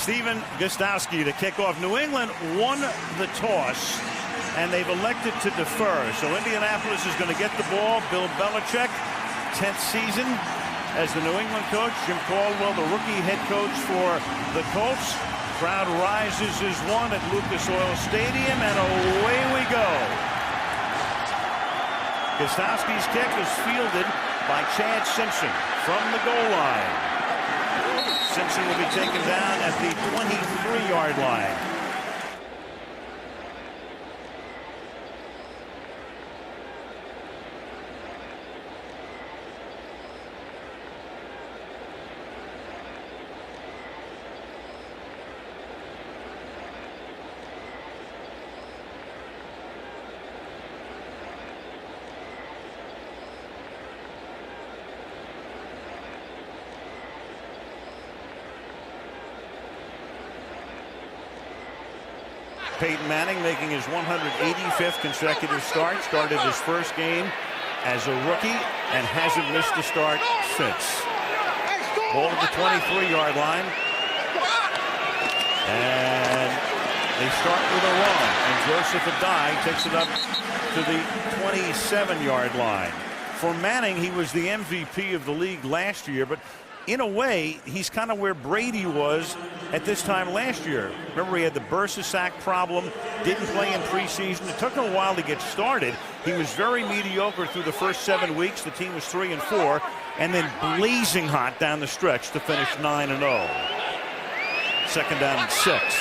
Stephen Gostkowski to kick off. New England won the toss, and they've elected to defer. So Indianapolis is going to get the ball. Bill Belichick, 10th season as the New England coach. Jim Caldwell, the rookie head coach for the Colts. Crowd rises as one at Lucas Oil Stadium, and away we go. Gostkowski's kick is fielded by Chad Simpson from the goal line. Simpson will be taken down at the 23-yard line. Peyton Manning making his 185th consecutive start. Started his first game as a rookie and hasn't missed a start since. Ball at the 23-yard line. And they start with a run. And Joseph Adai takes it up to the 27-yard line. For Manning, he was the MVP of the league last year, but in a way, he's kind of where Brady was at this time last year. Remember, he had the bursa sack problem, didn't play in preseason. It took him a while to get started. He was very mediocre through the first 7 weeks. The team was 3-4, and then blazing hot down the stretch to finish 9-0. Second down and 6.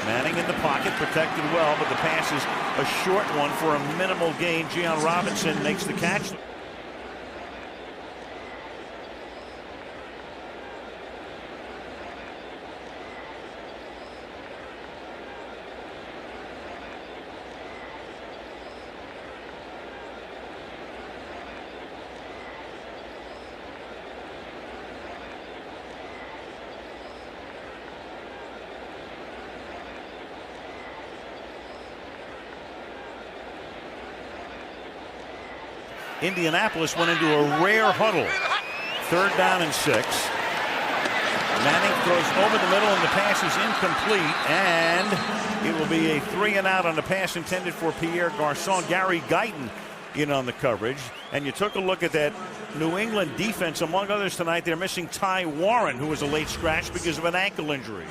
Manning in the pocket, protected well, but the pass is a short one for a minimal gain. Gian Robinson makes the catch. Indianapolis went into a rare huddle. Third down and 6. Manning throws over the middle, and the pass is incomplete, and it will be a 3-and-out on the pass intended for Pierre Garçon. Gary Guyton in on the coverage. And you took a look at that New England defense. Among others tonight, they're missing Ty Warren, who was a late scratch because of an ankle injury.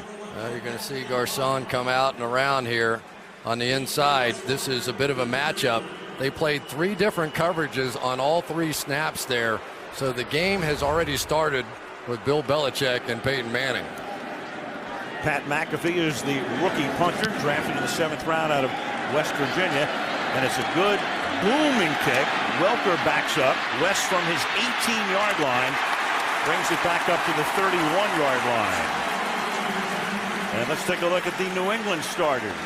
You're going to see Garçon come out and around here on the inside. This is a bit of a matchup. They played 3 different coverages on all 3 snaps there. So the game has already started with Bill Belichick and Peyton Manning. Pat McAfee is the rookie punter, drafted in the 7th round out of West Virginia. And it's a good booming kick. Welker backs up. West from his 18-yard line brings it back up to the 31-yard line. And let's take a look at the New England starters.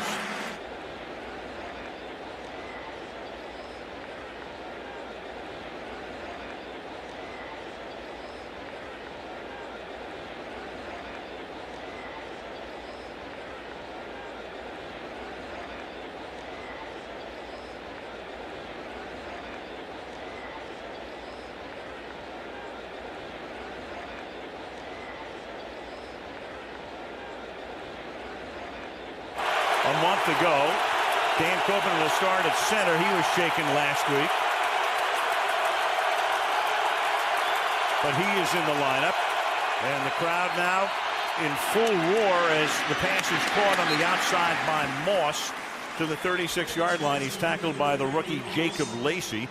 A month ago, Dan Copeland will start at center. He was shaken last week, but he is in the lineup, and the crowd now in full roar as the pass is caught on the outside by Moss to the 36-yard line. He's tackled by the rookie Jacob Lacey.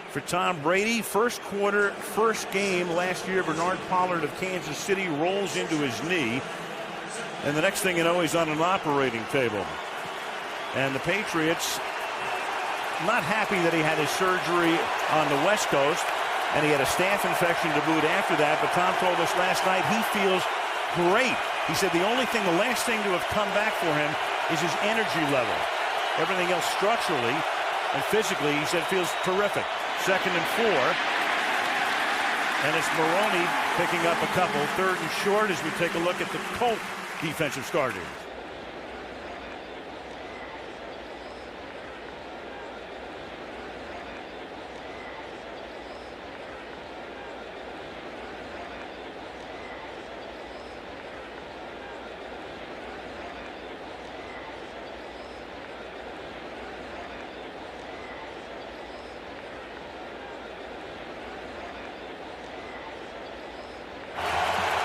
For Tom Brady, first quarter, first game last year, Bernard Pollard of Kansas City rolls into his knee. And the next thing you know, he's on an operating table. And the Patriots, not happy that he had his surgery on the West Coast, and he had a staph infection to boot after that. But Tom told us last night he feels great. He said the last thing to have come back for him is his energy level. Everything else structurally and physically, he said, feels terrific. 2nd and 4. And it's Maroney picking up a couple. 3rd and short as we take a look at the Colts defensive starters.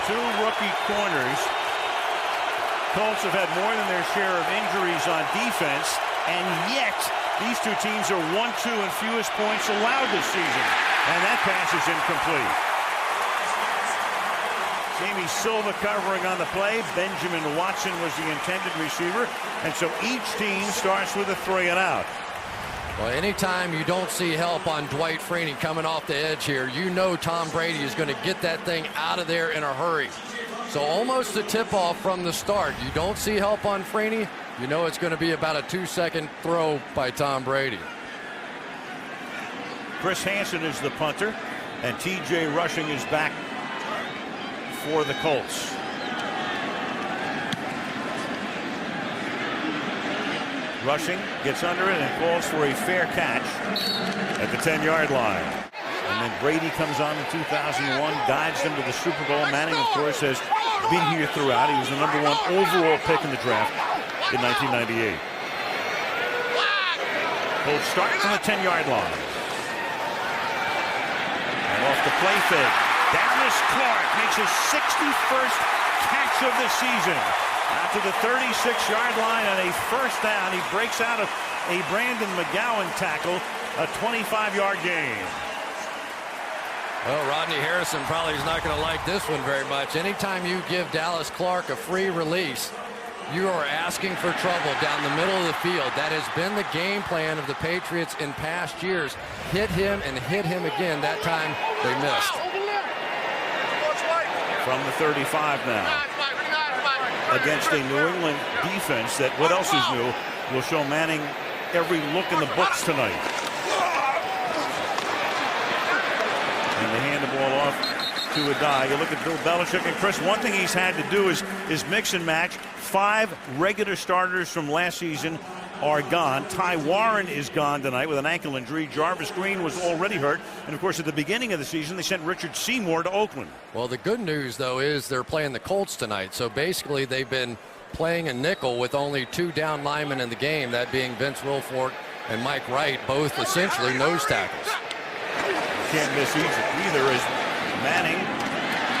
two rookie corners. Colts have had more than their share of injuries on defense, and yet these two teams are 1-2 in fewest points allowed this season. And that pass is incomplete. Jamie Silva covering on the play. Benjamin Watson was the intended receiver. And so each team starts with a 3 and out. Well, anytime you don't see help on Dwight Freeney coming off the edge here, you know Tom Brady is going to get that thing out of there in a hurry. So almost a tip-off from the start. You don't see help on Freeney, you know it's going to be about a 2-second throw by Tom Brady. Chris Hansen is the punter, and T.J. Rushing is back for the Colts. Rushing gets under it and calls for a fair catch at the 10-yard line. And then Brady comes on in 2001, guides them to the Super Bowl. Manning, of course, has been here throughout. He was the #1 overall pick in the draft in 1998. Colts start from the 10-yard line. And off the play fake, Dallas Clark makes his 61st catch of the season. Out to the 36-yard line on a first down. He breaks out of a Brandon McGowan tackle, a 25-yard gain. Well, Rodney Harrison probably is not going to like this one very much. Anytime you give Dallas Clark a free release, you are asking for trouble down the middle of the field. That has been the game plan of the Patriots in past years. Hit him and hit him again. That time they missed. From the 35 now. Against a New England defense that, what else is new, will show Manning every look in the books tonight. And they hand the ball off to Adai. You look at Bill Belichick, and Chris, one thing he's had to do is mix and match. 5 regular starters from last season are gone. Ty Warren is gone tonight with an ankle injury. Jarvis Green was already hurt. And, of course, at the beginning of the season, they sent Richard Seymour to Oakland. Well, the good news, though, is they're playing the Colts tonight. So, basically, they've been playing a nickel with only 2 down linemen in the game, that being Vince Wilfork and Mike Wright, both essentially nose tackles. Can't miss either as Manning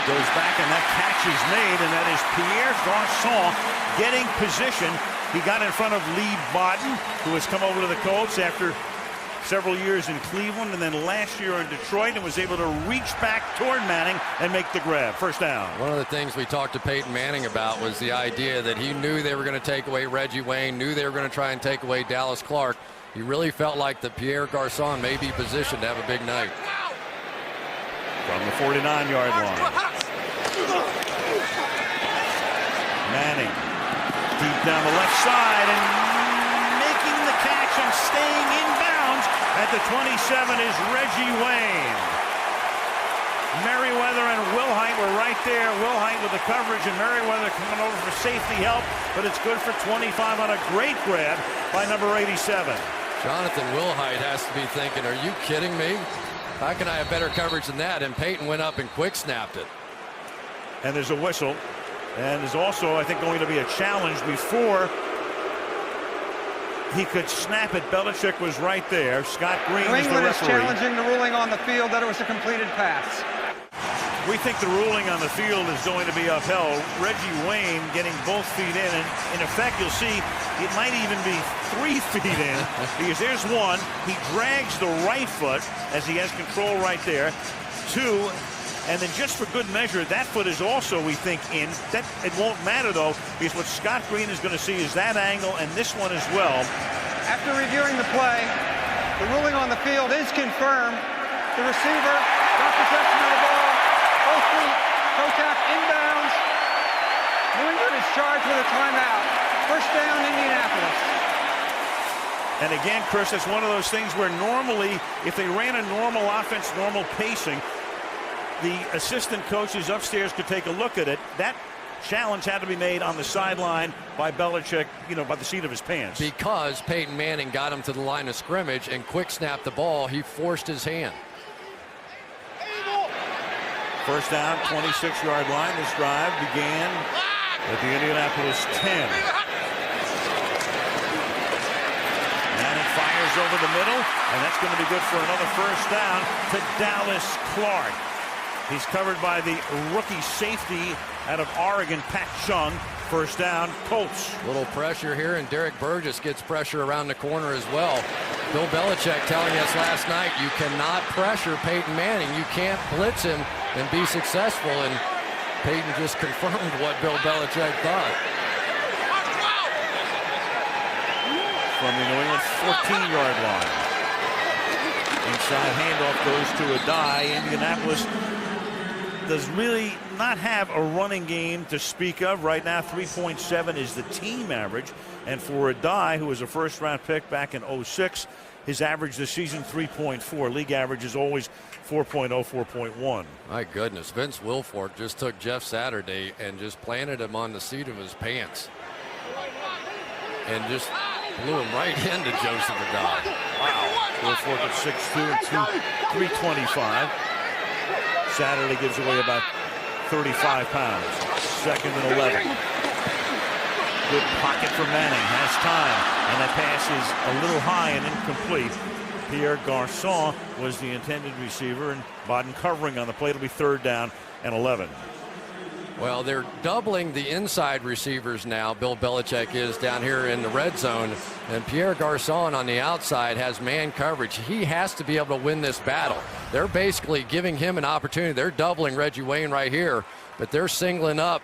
goes back, and that catch is made, and that is Pierre Garçon getting position. He got in front of Lee Bodden, who has come over to the Colts after several years in Cleveland and then last year in Detroit, and was able to reach back toward Manning and make the grab. First down. One of the things we talked to Peyton Manning about was the idea that he knew they were going to take away Reggie Wayne, knew they were going to try and take away Dallas Clark. He really felt like that Pierre Garçon may be positioned to have a big night. From the 49-yard line. Manning deep down the left side and making the catch and staying in bounds at the 27 is Reggie Wayne. Merriweather and Wilhite were right there. Wilhite with the coverage and Merriweather coming over for safety help, but it's good for 25 on a great grab by number 87. Jonathan Wilhite has to be thinking, are you kidding me? How can I have better coverage than that? And Peyton went up and quick snapped it. And there's a whistle. And there's also, I think, going to be a challenge before he could snap it. Belichick was right there. Scott Green is the referee. New England is challenging the ruling on the field that it was a completed pass. We think the ruling on the field is going to be upheld. Reggie Wayne getting both feet in, and in effect, you'll see it might even be 3 feet in, because there's one. He drags the right foot as he has control right there. 2, and then just for good measure, that foot is also, we think, in. That it won't matter though, because what Scott Green is going to see is that angle and this one as well. After reviewing the play, the ruling on the field is confirmed. The receiver got possession of the ball. Both feet, toe tap inbounds. New England is charged with a timeout. First down, Indianapolis. And again, Chris, it's one of those things where normally, if they ran a normal offense, normal pacing, the assistant coaches upstairs could take a look at it. That challenge had to be made on the sideline by Belichick, by the seat of his pants. Because Peyton Manning got him to the line of scrimmage and quick snapped the ball, he forced his hand. First down, 26-yard line. This drive began at the Indianapolis 10. Manning fires over the middle, and that's going to be good for another first down to Dallas Clark. He's covered by the rookie safety out of Oregon, Pat Chung. First down, Colts. Little pressure here, and Derek Burgess gets pressure around the corner as well. Bill Belichick telling us last night, you cannot pressure Peyton Manning. You can't blitz him and be successful, and Peyton just confirmed what Bill Belichick thought. From the New England 14-yard line. Inside handoff goes to Adai. Indianapolis does really not have a running game to speak of. Right now, 3.7 is the team average. And for Adai, who was a first-round pick back in 06, his average this season, 3.4. League average is always 4.0, 4.1. My goodness, Vince Wilfork just took Jeff Saturday and just planted him on the seat of his pants. And just blew him right into Joseph Adai. Wow. Wilfork at 6'2 and 325. Saturday gives away about 35 pounds. Second and 11. Good pocket for Manning. Has time. And that pass is a little high and incomplete. Pierre Garçon was the intended receiver, and Bodden covering on the play. It'll be third down and 11. Well, they're doubling the inside receivers now. Bill Belichick is down here in the red zone, and Pierre Garçon on the outside has man coverage. He has to be able to win this battle. They're basically giving him an opportunity. They're doubling Reggie Wayne right here, but they're singling up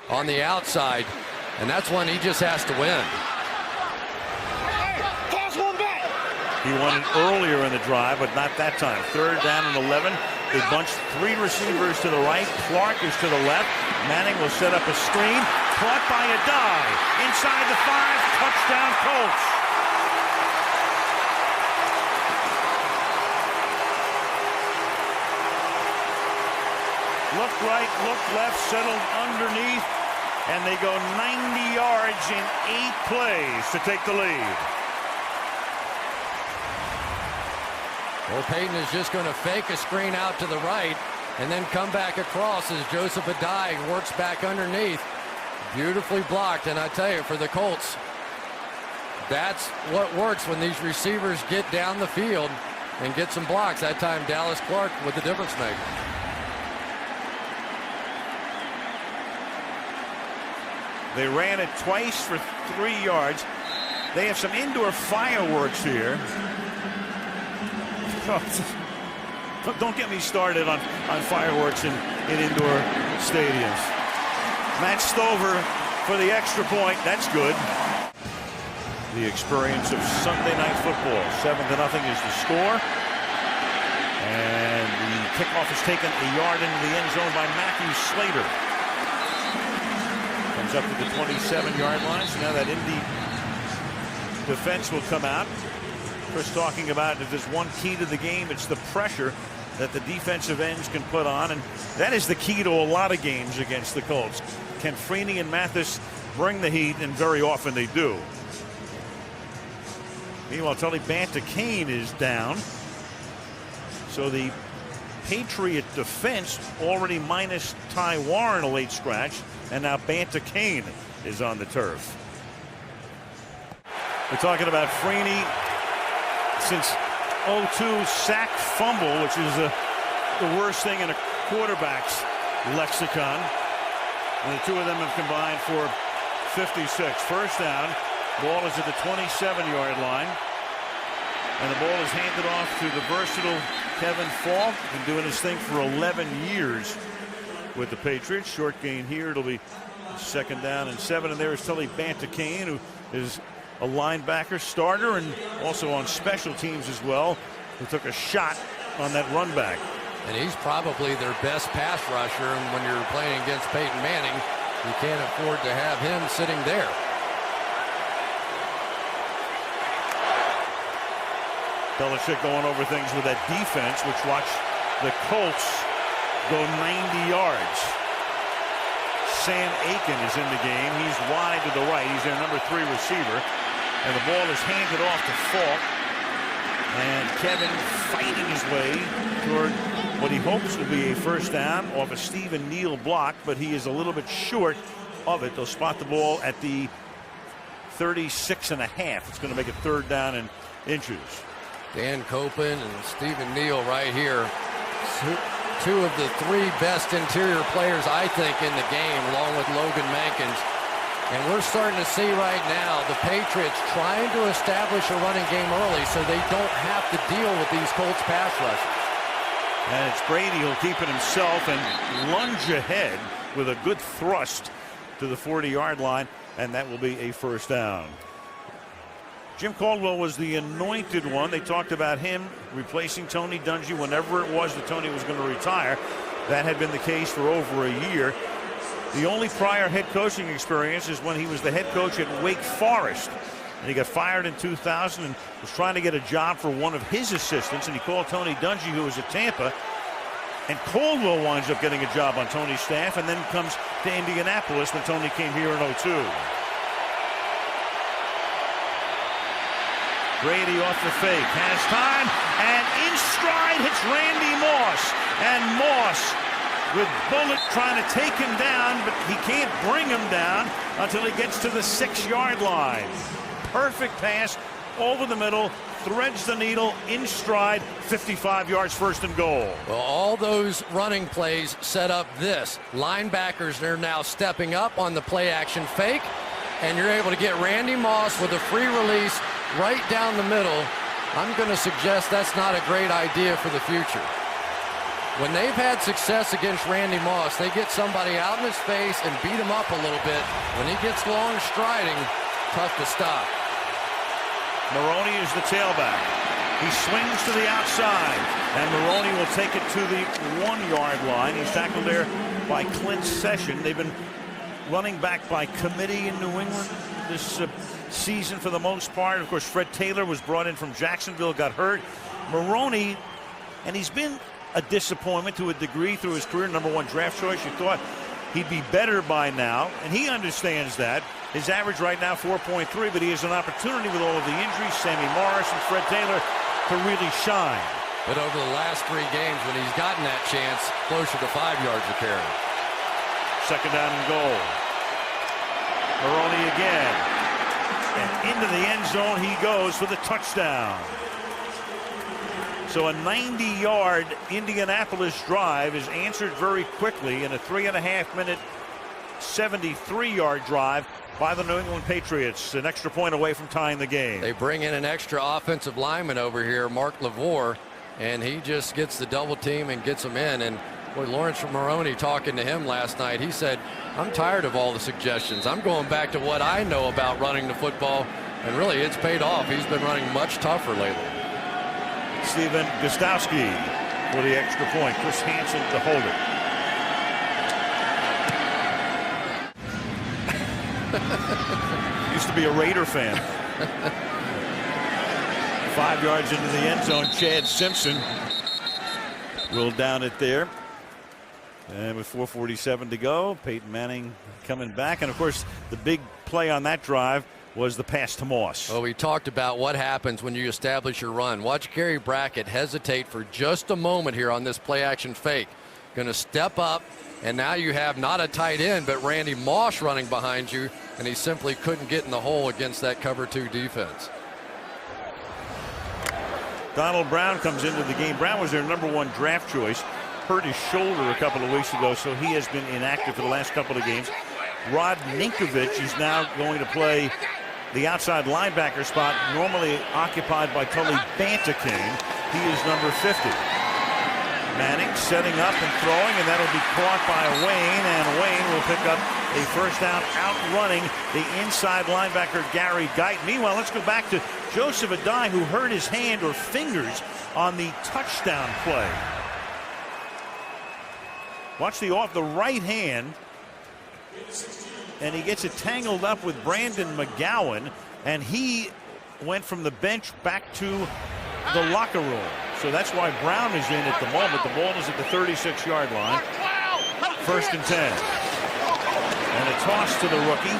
on the outside, and that's one he just has to win. He won it earlier in the drive, but not that time. Third down and 11. They bunch three receivers to the right. Clark is to the left. Manning will set up a screen. Caught by Adai. Inside the 5. Touchdown Colts. Look right, look left, settled underneath, and they go 90 yards in 8 plays to take the lead. Well, Peyton is just going to fake a screen out to the right and then come back across as Joseph Adai works back underneath. Beautifully blocked, and I tell you, for the Colts, that's what works when these receivers get down the field and get some blocks. That time, Dallas Clark with the difference maker. They ran it twice for 3 yards. They have some indoor fireworks here. Don't get me started on fireworks in indoor stadiums. Matt Stover for the extra point. That's good. The experience of Sunday Night Football. 7-0 is the score. And the kickoff is taken a yard into the end zone by Matthew Slater. Comes up to the 27-yard line. So now that Indy defense will come out. Chris talking about if there's one key to the game, it's the pressure that the defensive ends can put on, and that is the key to a lot of games against the Colts. Can Freeney and Mathis bring the heat? And very often they do. Meanwhile, Tony Banta-Cain is down. So the Patriot defense already minus Ty Warren, a late scratch, and now Banta-Cain is on the turf. We're talking about Freeney since 02 sack fumble, which is the worst thing in a quarterback's lexicon. And the two of them have combined for 56. First down, ball is at the 27-yard line. And the ball is handed off to the versatile Kevin Falk. Been doing his thing for 11 years with the Patriots. Short gain here. It'll be second down and 7. And there is Tully Banta-Cain, who is a linebacker starter and also on special teams as well, who took a shot on that run back. And he's probably their best pass rusher, and when you're playing against Peyton Manning, you can't afford to have him sitting there. Belichick going over things with that defense, which watched the Colts go 90 yards. Sam Aiken is in the game. He's wide to the right. He's their number 3 receiver. And the ball is handed off to Falk. And Kevin fighting his way toward what he hopes will be a first down off a Stephen Neal block, but he is a little bit short of it. They'll spot the ball at the 36.5. It's going to make it third down in inches. Dan Copeland and Stephen Neal right here two of the three best interior players, I think, in the game, along with Logan Mankins. And we're starting to see right now the Patriots trying to establish a running game early so they don't have to deal with these Colts pass rushers. And it's Brady who'll keep it himself and lunge ahead with a good thrust to the 40-yard line, and that will be a first down. Jim Caldwell was the anointed one. They talked about him replacing Tony Dungy whenever it was that Tony was going to retire. That had been the case for over a year. The only prior head coaching experience is when he was the head coach at Wake Forest. And he got fired in 2000 and was trying to get a job for one of his assistants, and he called Tony Dungy, who was at Tampa. And Caldwell winds up getting a job on Tony's staff and then comes to Indianapolis when Tony came here in 2002. Brady off the fake, has time, and in stride hits Randy Moss. And Moss with Bullitt trying to take him down, but he can't bring him down until he gets to the 6-yard line. Perfect pass over the middle, threads the needle in stride, 55 yards, first and goal. Well, all those running plays set up this. Linebackers are now stepping up on the play action fake, and you're able to get Randy Moss with a free release right down the middle. I'm going to suggest that's not a great idea for the future. When they've had success against Randy Moss, they get somebody out in his face and beat him up a little bit. When he gets long striding, tough to stop. Maroney is the tailback. He swings to the outside, and Maroney will take it to the 1-yard line. He's tackled there by Clint Session. They've been running back by committee in New England this season for the most part. Of course, Fred Taylor was brought in from Jacksonville, got hurt. Maroney, and he's been a disappointment to a degree through his career, #1 draft choice. You thought he'd be better by now, and he understands that. His average right now 4.3, but he has an opportunity with all of the injuries, Sammy Morris and Fred Taylor, to really shine. But over the last 3 games, when he's gotten that chance, closer to 5 yards a carry. Second down and goal. Maroney again. And into the end zone he goes for the touchdown. So a 90-yard Indianapolis drive is answered very quickly in a 3.5-minute 73-yard drive by the New England Patriots. An extra point away from tying the game. They bring in an extra offensive lineman over here, Mark LaVore, and he just gets the double team and gets him in. And boy, Lawrence Maroney, talking to him last night, he said, I'm tired of all the suggestions. I'm going back to what I know about running the football, and really it's paid off. He's been running much tougher lately. Steven Gostowski for the extra point. Chris Hansen to hold it. Used to be a Raider fan. 5 yards into the end zone, Chad Simpson will down it there. And with 4:47 to go, Peyton Manning coming back. And of course, the big play on that drive was the pass to Moss. Well, we talked about what happens when you establish your run. Watch Gary Brackett hesitate for just a moment here on this play action fake. Going to step up, and now you have not a tight end, but Randy Moss running behind you, and he simply couldn't get in the hole against that cover 2 defense. Donald Brown comes into the game. Brown was their #1 draft choice. Hurt his shoulder a couple of weeks ago, so he has been inactive for the last couple of games. Rod Ninkovich is now going to play the outside linebacker spot, normally occupied by Tully Bantakane. He is number 50. Manning setting up and throwing, and that'll be caught by Wayne, and Wayne will pick up a first down, outrunning the inside linebacker Gary Guyton. Meanwhile, let's go back to Joseph Adai, who hurt his hand or fingers on the touchdown play. Watch the off the right hand, and he gets it tangled up with Brandon McGowan, and he went from the bench back to the locker room. So that's why Brown is in at the moment. The ball is at the 36-yard line. First and 10. And a toss to the rookie.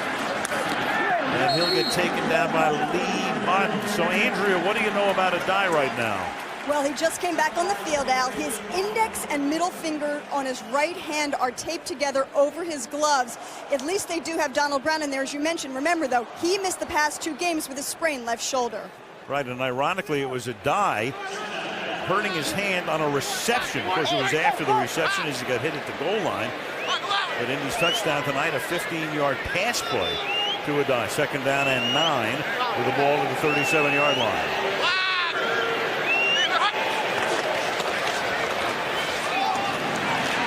And he'll get taken down by Lee Martin. So, Andrea, what do you know about Adai right now? Well, he just came back on the field, Al. His index and middle finger on his right hand are taped together over his gloves. At least they do have Donald Brown in there, as you mentioned. Remember, though, he missed the past 2 games with a sprained left shoulder. Right, and ironically, it was Adai hurting his hand on a reception. Of course, it was after the reception as he got hit at the goal line. But Indy's touchdown tonight, a 15-yard pass play to a die. 2nd down and 9 with the ball to the 37-yard line.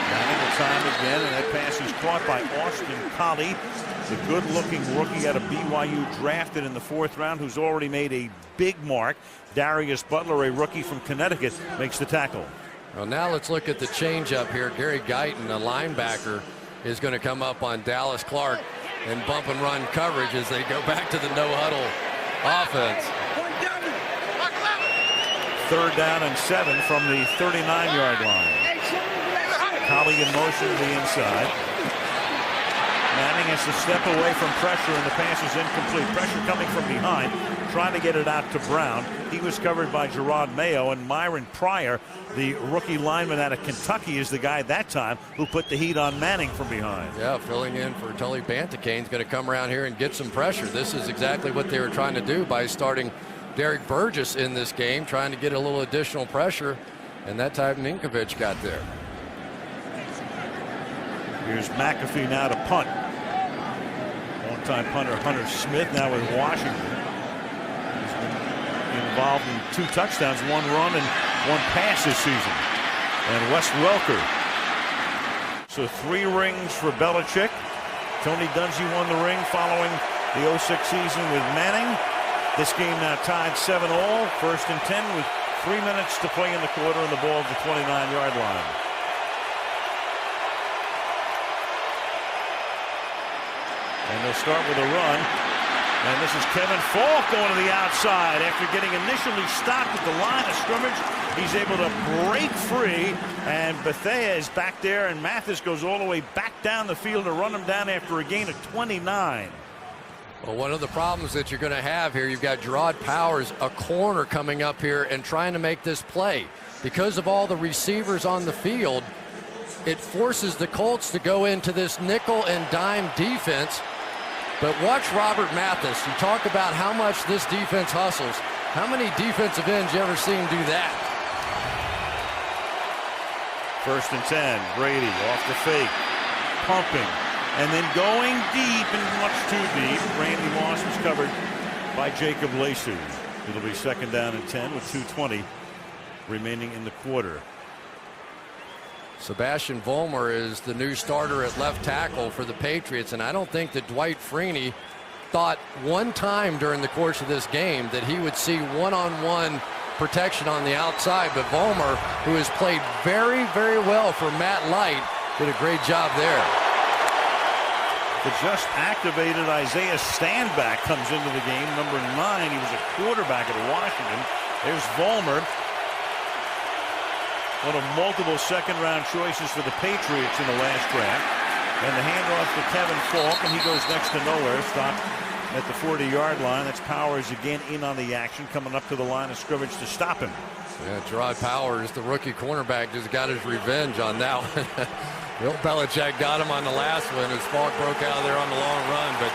Manning the time again, and that pass is caught by Austin Collie, the good-looking rookie out of BYU, drafted in the 4th round, who's already made a big mark. Darius Butler, a rookie from Connecticut, makes the tackle. Well, now let's look at the changeup here. Gary Guyton, a linebacker, is going to come up on Dallas Clark and bump and run coverage as they go back to the no-huddle offense. 3rd down and 7 from the 39-yard line. Collie in motion to the inside. Manning has to step away from pressure, and the pass is incomplete. Pressure coming from behind, trying to get it out to Brown. He was covered by Gerard Mayo, and Myron Pryor, the rookie lineman out of Kentucky, is the guy that time who put the heat on Manning from behind. Yeah, filling in for Tully Bantecane's going to come around here and get some pressure. This is exactly what they were trying to do by starting Derek Burgess in this game, trying to get a little additional pressure, and that time Ninkovich got there. Here's McAfee now to punt. Long-time punter Hunter Smith now with Washington. He's been involved in 2 touchdowns, 1 run and 1 pass this season. And Wes Welker. So 3 rings for Belichick. Tony Dungy won the ring following the 06 season with Manning. This game now tied 7-all. 1st and 10 with 3 minutes to play in the quarter, and the ball at the 29-yard line. And they'll start with a run. And this is Kevin Falk going to the outside. After getting initially stopped at the line of scrimmage, he's able to break free. And Bethea is back there, and Mathis goes all the way back down the field to run him down after a gain of 29. Well, one of the problems that you're going to have here, you've got Gerard Powers, a corner, coming up here and trying to make this play. Because of all the receivers on the field, it forces the Colts to go into this nickel and dime defense. But watch Robert Mathis. You talk about how much this defense hustles. How many defensive ends you ever seen do that? 1st and 10. Brady off the fake. Pumping. And then going deep, and much too deep. Randy Moss was covered by Jacob Lacey. It'll be 2nd down and 10 with 2:20 remaining in the quarter. Sebastian Vollmer is the new starter at left tackle for the Patriots, and I don't think that Dwight Freeney thought one time during the course of this game that he would see one-on-one protection on the outside. But Vollmer, who has played very, very well for Matt Light, did a great job there. The just activated Isaiah Standback comes into the game, number 9. He was a quarterback at Washington. There's Vollmer, one of multiple 2nd-round choices for the Patriots in the last draft. And the handoff to Kevin Falk, and he goes next to nowhere. Stopped at the 40-yard line. That's Powers again in on the action, coming up to the line of scrimmage to stop him. Yeah, Gerard Powers, the rookie cornerback, just got his revenge on that one. Bill Belichick got him on the last one as Falk broke out there on the long run, but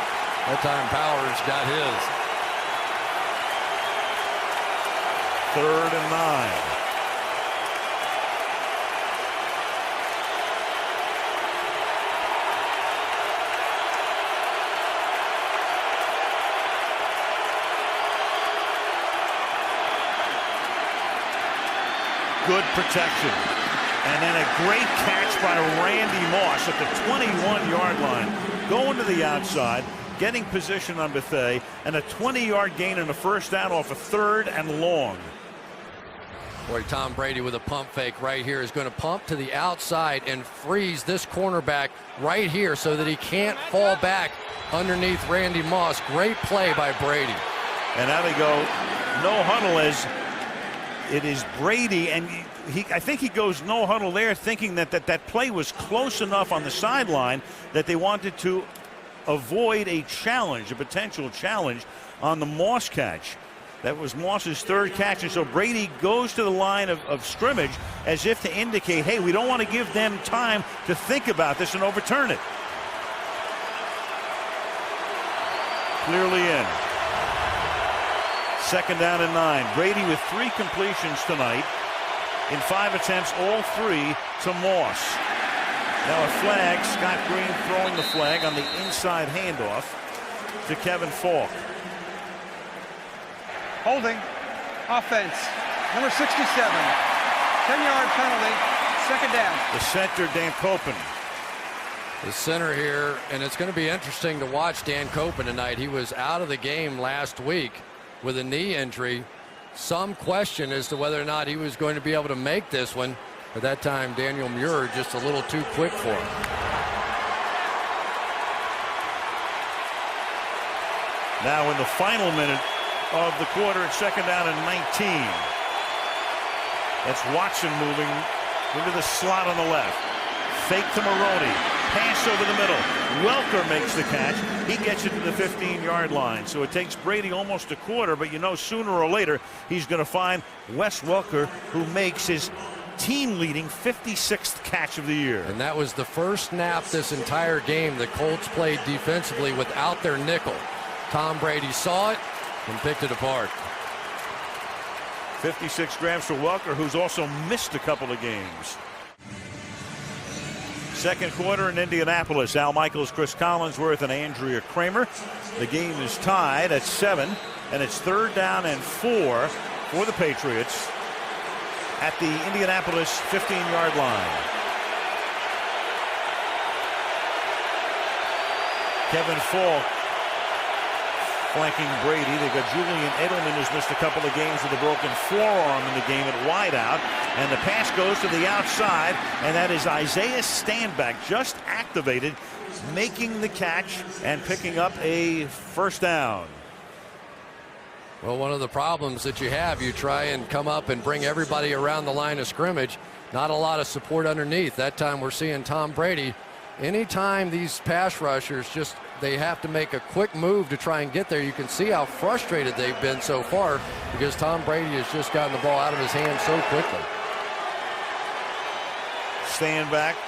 that time Powers got his. 3rd and 9. Good protection. And then a great catch by Randy Moss at the 21-yard line. Going to the outside, getting position on Bethea, and a 20-yard gain and a 1st down off a 3rd and long. Boy, Tom Brady with a pump fake right here is going to pump to the outside and freeze this cornerback right here so that he can't fall back underneath Randy Moss. Great play by Brady. And now they go no huddle as it is Brady, and I think he goes no huddle there, thinking that play was close enough on the sideline that they wanted to avoid a challenge, a potential challenge on the Moss catch. That was Moss's 3rd catch, and so Brady goes to the line of scrimmage as if to indicate, hey, we don't want to give them time to think about this and overturn it. Clearly in. 2nd down and 9. Brady with 3 completions tonight. in 5 attempts, all 3 to Moss. Now a flag, Scott Green throwing the flag on the inside handoff to Kevin Falk. Holding. Offense. Number 67. 10-yard penalty. Second down. The center, Dan Copen. The center here, and it's going to be interesting to watch Dan Copen tonight. He was out of the game last week with a knee injury. Some question as to whether or not he was going to be able to make this one. At that time, Daniel Muir just a little too quick for him. Now in the final minute of the quarter, it's second down and 19. That's Watson moving into the slot on the left. Fake to Maroney. Pass over the middle. Welker makes the catch. He gets it to the 15-yard line. So it takes Brady almost a quarter, but you know sooner or later he's going to find Wes Welker, who makes his team-leading 56th catch of the year. And that was the first snap this entire game the Colts played defensively without their nickel. Tom Brady saw it and picked it apart. 56 grams for Welker, who's also missed a couple of games. Second quarter in Indianapolis. Al Michaels, Chris Collinsworth, and Andrea Kramer. The game is tied at 7, and it's third down and 4 for the Patriots at the Indianapolis 15-yard line. Kevin Falk flanking Brady. They got Julian Edelman, who's missed a couple of games with a broken forearm in the game at wideout. And the pass goes to the outside, and that is Isaiah Stanback, just activated, making the catch and picking up a first down. Well, one of the problems that you have, you try and come up and bring everybody around the line of scrimmage. Not a lot of support underneath. That time we're seeing Tom Brady. Anytime these pass rushers they have to make a quick move to try and get there, you can see how frustrated they've been so far because Tom Brady has just gotten the ball out of his hands so quickly. Stanback,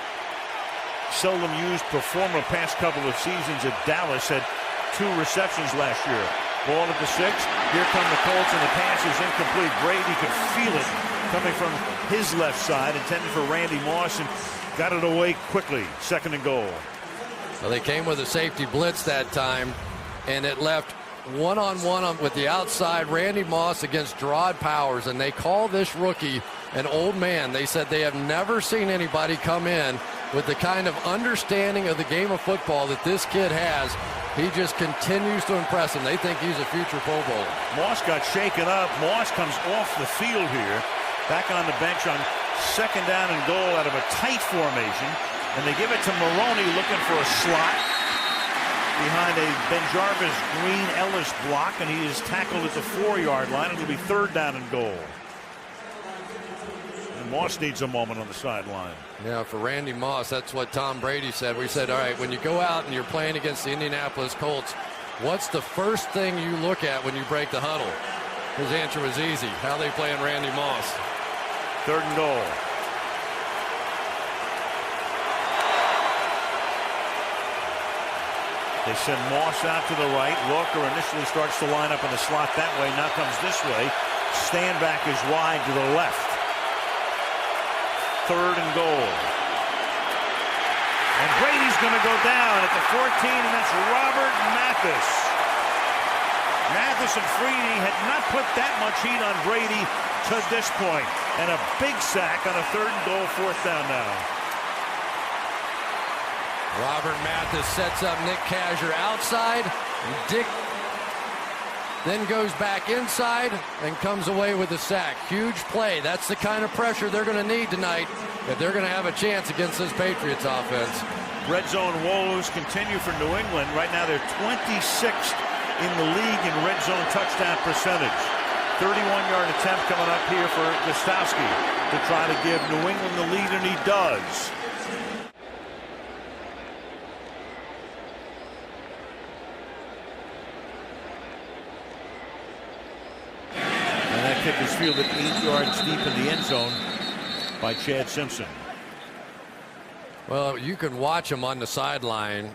seldom used performer past couple of seasons at Dallas, had 2 receptions last year. Ball at the 6. Here come the Colts, and the pass is incomplete. Brady could feel it coming from his left side, intended for Randy Moss, and got it away quickly. Second and goal. Well, they came with a safety blitz that time, and it left one-on-one with the outside Randy Moss against Gerard Powers, and they call this rookie an old man. They said they have never seen anybody come in with the kind of understanding of the game of football that this kid has. He just continues to impress them. They think he's a future Pro Bowler. Moss got shaken up. Moss comes off the field here, back on the bench on second down and goal out of a tight formation. And they give it to Maroney, looking for a slot behind a Benjarvis Green Ellis block, and he is tackled at the 4-yard line. It'll be third down and goal. And Moss needs a moment on the sideline. Yeah, for Randy Moss, that's what Tom Brady said. We said, all right, when you go out and you're playing against the Indianapolis Colts, what's the first thing you look at when you break the huddle? His answer was easy. How they playing Randy Moss. Third and goal. They send Moss out to the right. Walker initially starts to line up in the slot that way. Now comes this way. Stanback is wide to the left. Third and goal. And Brady's going to go down at the 14, and that's Robert Mathis. Mathis and Freeney had not put that much heat on Brady to this point. And a big sack on a third and goal, fourth down now. Robert Mathis sets up Nick Kazir outside. Dick then goes back inside and comes away with a sack. Huge play. That's the kind of pressure they're going to need tonight if they're going to have a chance against this Patriots offense. Red zone woes continue for New England. Right now they're 26th in the league in red zone touchdown percentage. 31-yard attempt coming up here for Gostowski to try to give New England the lead, and he does. Kick is fielded 8 yards deep in the end zone by Chad Simpson. Well, you can watch them on the sideline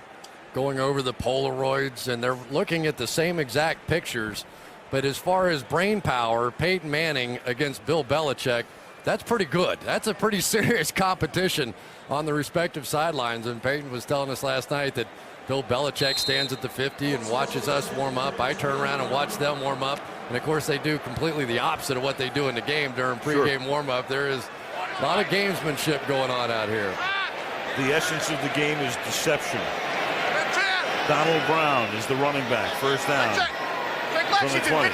going over the Polaroids, and they're looking at the same exact pictures. But as far as brain power, Peyton Manning against Bill Belichick, that's pretty good. That's a pretty serious competition on the respective sidelines. And Peyton was telling us last night that Bill Belichick stands at the 50 and watches us warm up. I turn around and watch them warm up. And, of course, they do completely the opposite of what they do in the game during pregame warm-up. There is a lot of gamesmanship going on out here. The essence of the game is deception. Donald Brown is the running back. First down from the 20.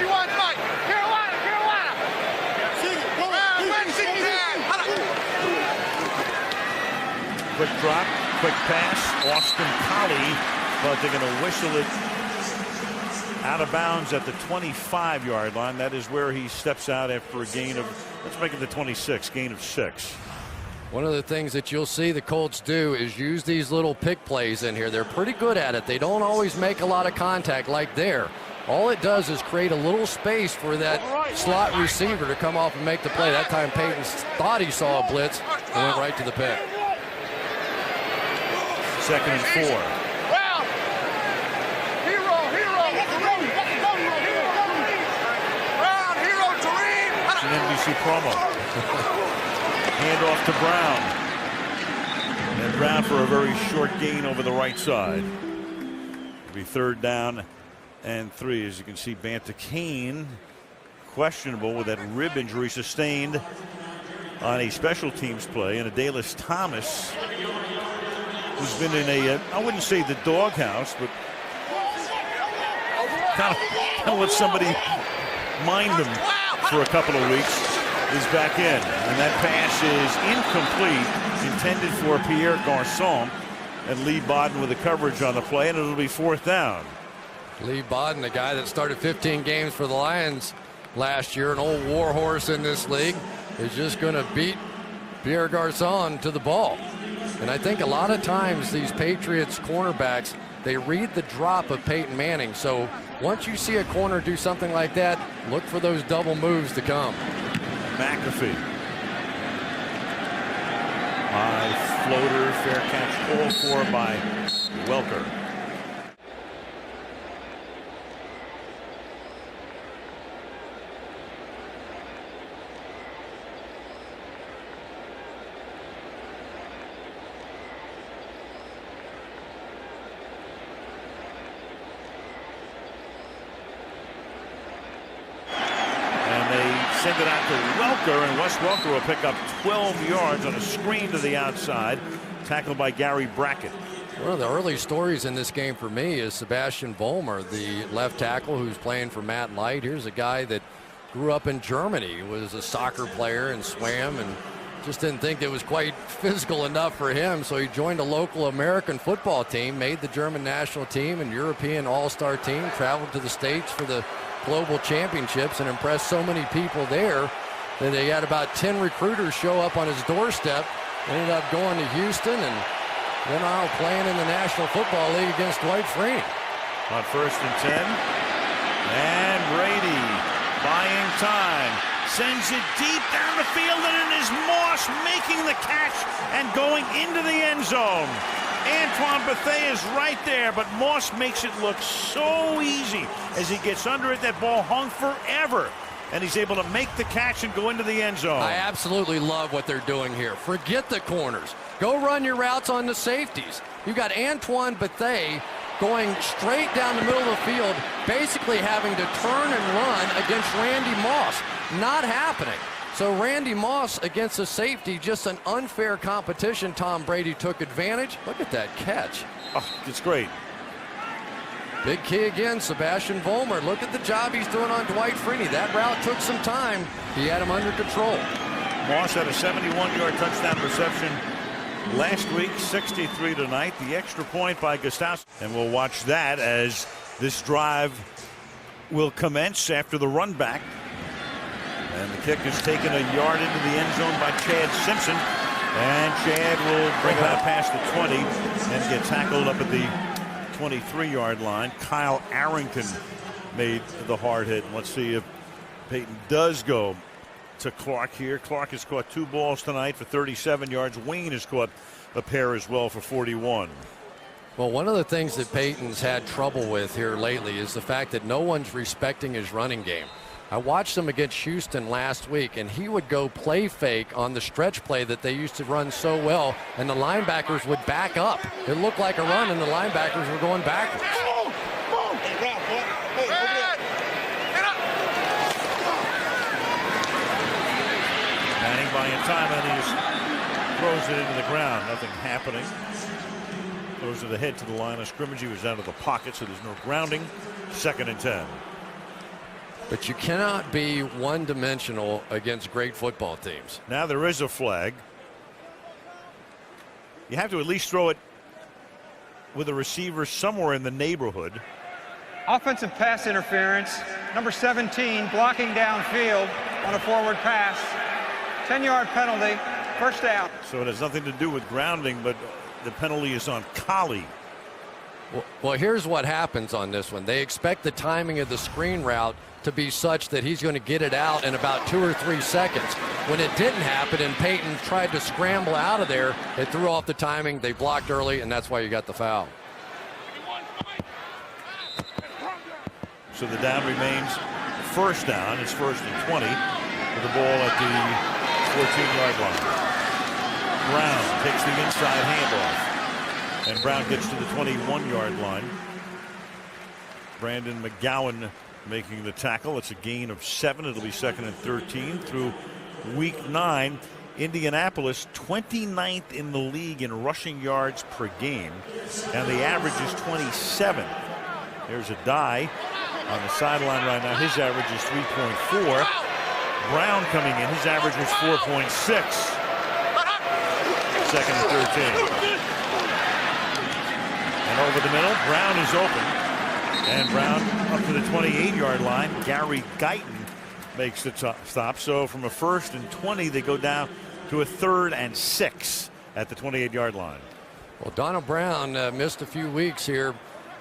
Quick drop, quick pass, Austin Collie, but they're going to whistle it out of bounds at the 25-yard line. That is where he steps out after a gain of, let's make it the 26, gain of 6. One of the things that you'll see the Colts do is use these little pick plays in here. They're pretty good at it. They don't always make a lot of contact like there. All it does is create a little space for that slot receiver to come off and make the play. That time Peyton thought he saw a blitz and went right to the pick. 2nd and 4. It's an NBC promo. Hand off to Brown. And Brown for a very short gain over the right side. It'll be 3rd down and 3. As you can see, Banta Kane questionable with that rib injury sustained on a special teams play. And Adalis Thomas, who's been in a, I wouldn't say the doghouse, but kind of let somebody mind them for a couple of weeks, is back in. And that pass is incomplete, intended for Pierre Garçon, and Lee Bodden with the coverage on the play, and it'll be 4th down. Lee Bodden, the guy that started 15 games for the Lions last year, an old warhorse in this league, is just going to beat Pierre Garçon to the ball. And I think a lot of times these Patriots cornerbacks, they read the drop of Peyton Manning. So once you see a corner do something like that, look for those double moves to come. McAfee. High floater, fair catch, all 4 by Welker. Send it out to Welker, and Wes Welker will pick up 12 yards on a screen to the outside, tackled by Gary Brackett. One of the early stories in this game for me is Sebastian Vollmer, the left tackle who's playing for Matt Light. Here's a guy that grew up in Germany, was a soccer player and swam, and just didn't think it was quite physical enough for him, so he joined a local American football team, made the German national team and European all-star team, traveled to the States for the global championships and impressed so many people there that they had about 10 recruiters show up on his doorstep. Ended up going to Houston and then out playing in the National Football League against Dwight Freeney. On 1st and 10. And Brady buying time. Sends it deep down the field, and it is Moss making the catch and going into the end zone. Antoine Bethea is right there, but Moss makes it look so easy as he gets under it. That ball hung forever, and he's able to make the catch and go into the end zone. I absolutely love what they're doing here. Forget the corners. Go run your routes on the safeties. You've got Antoine Bethea going straight down the middle of the field, basically having to turn and run against Randy Moss. Not happening. So Randy Moss against a safety, just an unfair competition. Tom Brady took advantage. Look at that catch. Oh, it's great. Big key again, Sebastian Vollmer. Look at the job he's doing on Dwight Freeney. That route took some time. He had him under control. Moss had a 71-yard touchdown reception last week, 63 tonight. The extra point by Gustafsson. And we'll watch that as this drive will commence after the run back. And the kick is taken a yard into the end zone by Chad Simpson. And Chad will bring it out past the 20 and get tackled up at the 23-yard line. Kyle Arrington made the hard hit. Let's see if Peyton does go to Clark here. Clark has caught 2 balls tonight for 37 yards. Wayne has caught a pair as well for 41. Well, one of the things that Peyton's had trouble with here lately is the fact that no one's respecting his running game. I watched him against Houston last week, and he would go play fake on the stretch play that they used to run so well, and the linebackers would back up. It looked like a run, and the linebackers were going backwards. Manning buying time, and he just throws it into the ground. Nothing happening. Throws it ahead to the line of scrimmage. He was out of the pocket, so there's no grounding. 2nd and 10. But you cannot be one-dimensional against great football teams. Now there is a flag. You have to at least throw it with a receiver somewhere in the neighborhood. Offensive pass interference. Number 17 blocking downfield on a forward pass. 10-yard penalty. First down. So it has nothing to do with grounding, but the penalty is on Collie. Well, here's what happens on this one. They expect the timing of the screen route to be such that he's going to get it out in about 2 or 3 seconds. When it didn't happen and Peyton tried to scramble out of there, it threw off the timing. They blocked early, and that's why you got the foul. So the down remains first down. It's 1st and 20 with the ball at the 14-yard line. Brown takes the inside handoff, and Brown gets to the 21-yard line. Brandon McGowan making the tackle. It's a gain of 7. It'll be 2nd and 13 through week 9. Indianapolis 29th in the league in rushing yards per game, and the average is 27. There's a die on the sideline right now. His average is 3.4. Brown coming in. His average was 4.6. 2nd and 13. And over the middle, Brown is open. And Brown up to the 28-yard line. Gary Guyton makes the stop. So from a 1st and 20, they go down to a 3rd and 6 at the 28-yard line. Well, Donald Brown missed a few weeks here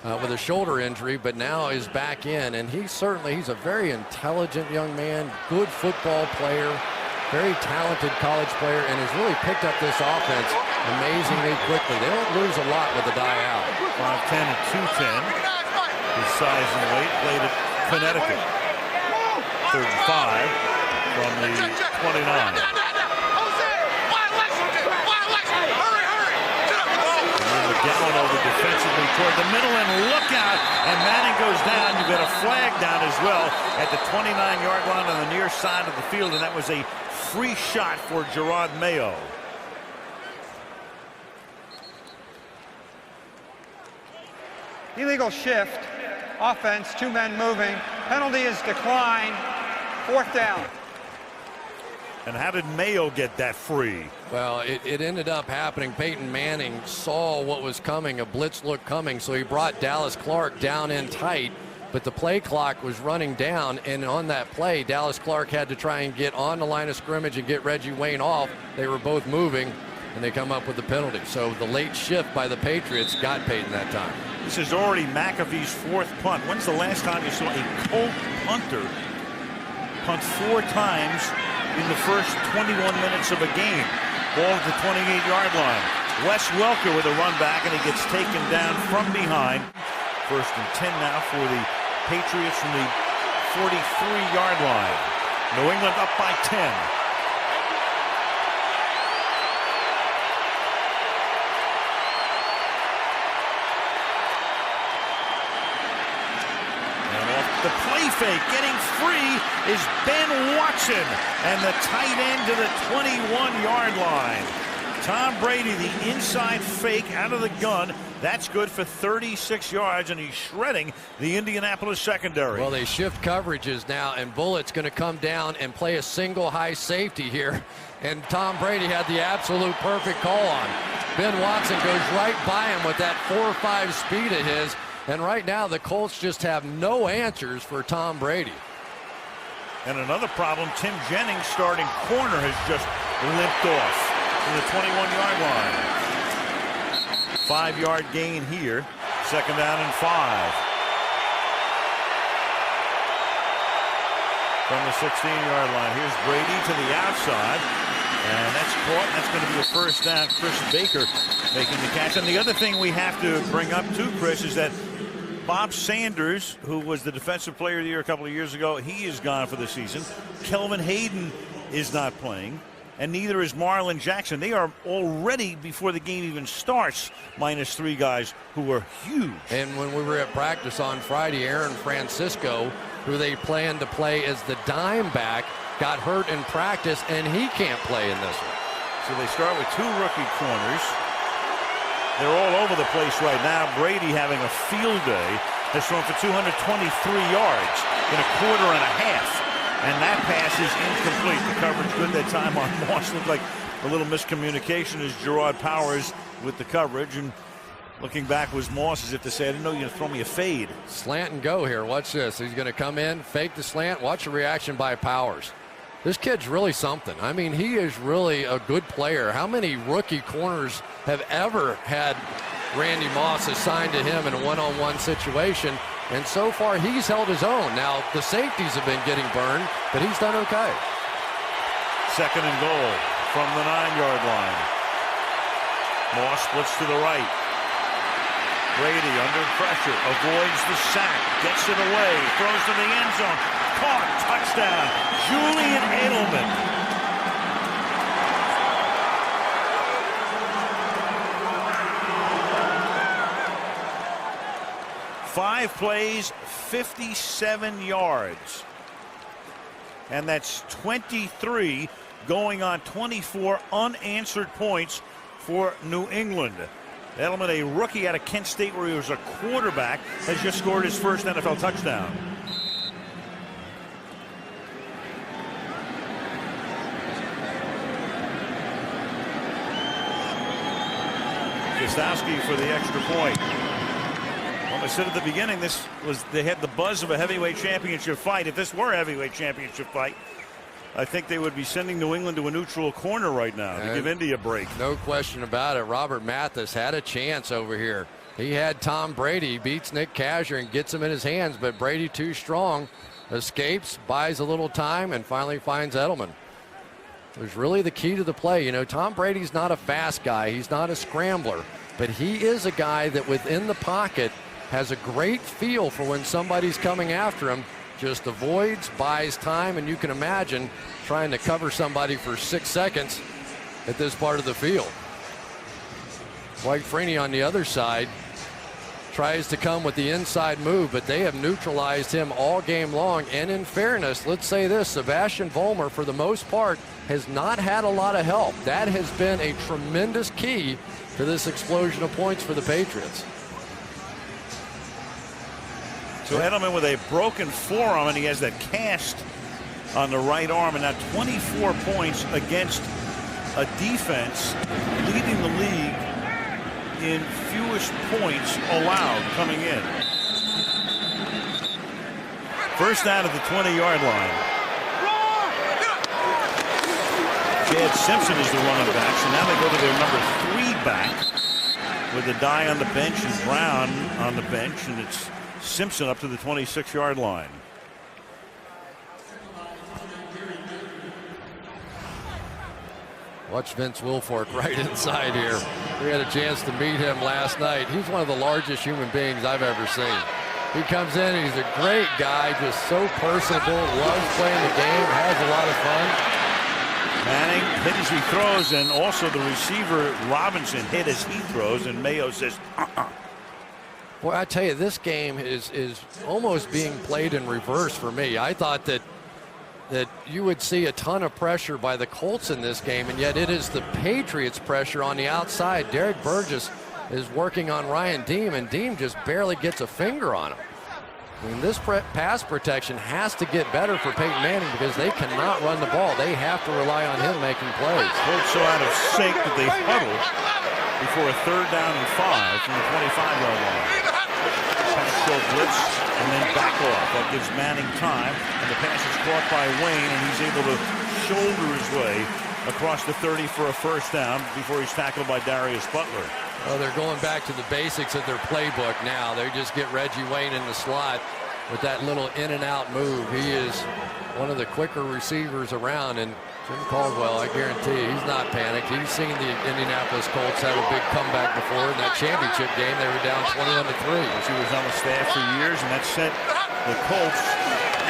with a shoulder injury, but now is back in. And he's a very intelligent young man, good football player, very talented college player, and has really picked up this offense amazingly quickly. They don't lose a lot with the die out. 5'10" and 210. His size and weight. Played at Connecticut. 3rd and 5 from the 29. McGowan over defensively toward the middle, and look out, and Manning goes down. You've got a flag down as well at the 29-yard line on the near side of the field, and that was a free shot for Gerard Mayo. Illegal shift. Offense, 2 men moving. Penalty is declined. 4th down. And how did Mayo get that free? Well, it ended up happening. Peyton Manning saw what was coming, a blitz look coming, so he brought Dallas Clark down in tight, but the play clock was running down, and on that play, Dallas Clark had to try and get on the line of scrimmage and get Reggie Wayne off. They were both moving, and they come up with the penalty. So the late shift by the Patriots got Peyton that time. This is already McAfee's 4th punt. When's the last time you saw a Colt punter punt 4 times in the first 21 minutes of a game? Ball at the 28-yard line. Wes Welker with a run back, and he gets taken down from behind. 1st and 10 now for the Patriots from the 43-yard line. New England up by 10. The play fake getting free is Ben Watson, and the tight end to the 21-yard line. Tom Brady, the inside fake out of the gun. That's good for 36 yards, and he's shredding the Indianapolis secondary. Well, they shift coverages now, and Bullett's going to come down and play a single high safety here. And Tom Brady had the absolute perfect call on. Ben Watson goes right by him with that 4.5 speed of his. And right now, the Colts just have no answers for Tom Brady. And another problem, Tim Jennings, starting corner, has just limped off to the 21-yard line. 5-yard gain here. 2nd down and 5. From the 16-yard line. Here's Brady to the outside. And that's caught. That's going to be a 1st down. Chris Baker making the catch. And the other thing we have to bring up too, Chris, is that Bob Sanders, who was the Defensive Player of the Year a couple of years ago, he is gone for the season. Kelvin Hayden is not playing, and neither is Marlon Jackson. They are already, before the game even starts, -3 guys who are huge. And when we were at practice on Friday, Aaron Francisco, who they planned to play as the dime back, got hurt in practice, and he can't play in this one. So they start with 2 rookie corners. They're all over the place right now. Brady, having a field day, has thrown for 223 yards in a quarter and a half. And that pass is incomplete. The coverage good that time on Moss. Looked like a little miscommunication as Gerard Powers with the coverage. And looking back was Moss as if to say, I didn't know you were going to throw me a fade. Slant and go here. Watch this. He's going to come in, fake the slant. Watch the reaction by Powers. This kid's really something. I mean, he is really a good player. How many rookie corners have ever had Randy Moss assigned to him in a one-on-one situation? And so far, he's held his own. Now, the safeties have been getting burned, but he's done okay. 2nd and goal from the 9-yard line. Moss splits to the right. Brady under pressure, avoids the sack, gets it away, throws to the end zone. Caught, touchdown, Julian Edelman. Five plays, 57 yards. And that's 23 going on 24 unanswered points for New England. Edelman, a rookie out of Kent State where he was a quarterback, has just scored his first NFL touchdown. Gostowski for the extra point. Well, I said at the beginning, they had the buzz of a heavyweight championship fight. If this were a heavyweight championship fight, I think they would be sending New England to a neutral corner right now to give Indy a break. No question about it. Robert Mathis had a chance over here. He had Tom Brady, beats Nick Kazir and gets him in his hands, but Brady too strong, escapes, buys a little time, and finally finds Edelman. It was really the key to the play. You know, Tom Brady's not a fast guy. He's not a scrambler, but he is a guy that within the pocket has a great feel for when somebody's coming after him. Just avoids, buys time, and you can imagine trying to cover somebody for 6 seconds at this part of the field. White Freeney on the other side tries to come with the inside move, but they have neutralized him all game long. And in fairness, let's say this, Sebastian Vollmer, for the most part, has not had a lot of help. That has been a tremendous key to this explosion of points for the Patriots. So Edelman with a broken forearm, and he has that cast on the right arm, and now 24 points against a defense leading the league in fewest points allowed coming in. First down at the 20-yard line. Chad Simpson is the running back, so now they go to their number 3 back with a Dye on the bench and Brown on the bench, and it's Simpson up to the 26-yard line. Watch Vince Wilfork right inside here. We had a chance to meet him last night. He's one of the largest human beings I've ever seen. He comes in, he's a great guy, just so personable, loves playing the game, has a lot of fun. Manning hit as he throws, and also the receiver Robinson hit as he throws, and Mayo says, Boy, I tell you, this game is almost being played in reverse for me. I thought that you would see a ton of pressure by the Colts in this game, and yet it is the Patriots' pressure on the outside. Derek Burgess is working on Ryan Deem, and Deem just barely gets a finger on him. I mean, this pass protection has to get better for Peyton Manning because they cannot run the ball. They have to rely on him making plays. Colts so out of sync that they huddle before a 3rd down and 5 from the 25-yard line. Show blitz and then back off. That gives Manning time, and the pass is caught by Wayne, and he's able to shoulder his way across the 30 for a first down before he's tackled by Darius Butler. Well, they're going back to the basics of their playbook now. They just get Reggie Wayne in the slot with that little in and out move. He is one of the quicker receivers around, and Jim Caldwell, I guarantee you, he's not panicked. He's seen the Indianapolis Colts have a big comeback before. In that championship game, they were down 21-3. She was on the staff for years, and that sent the Colts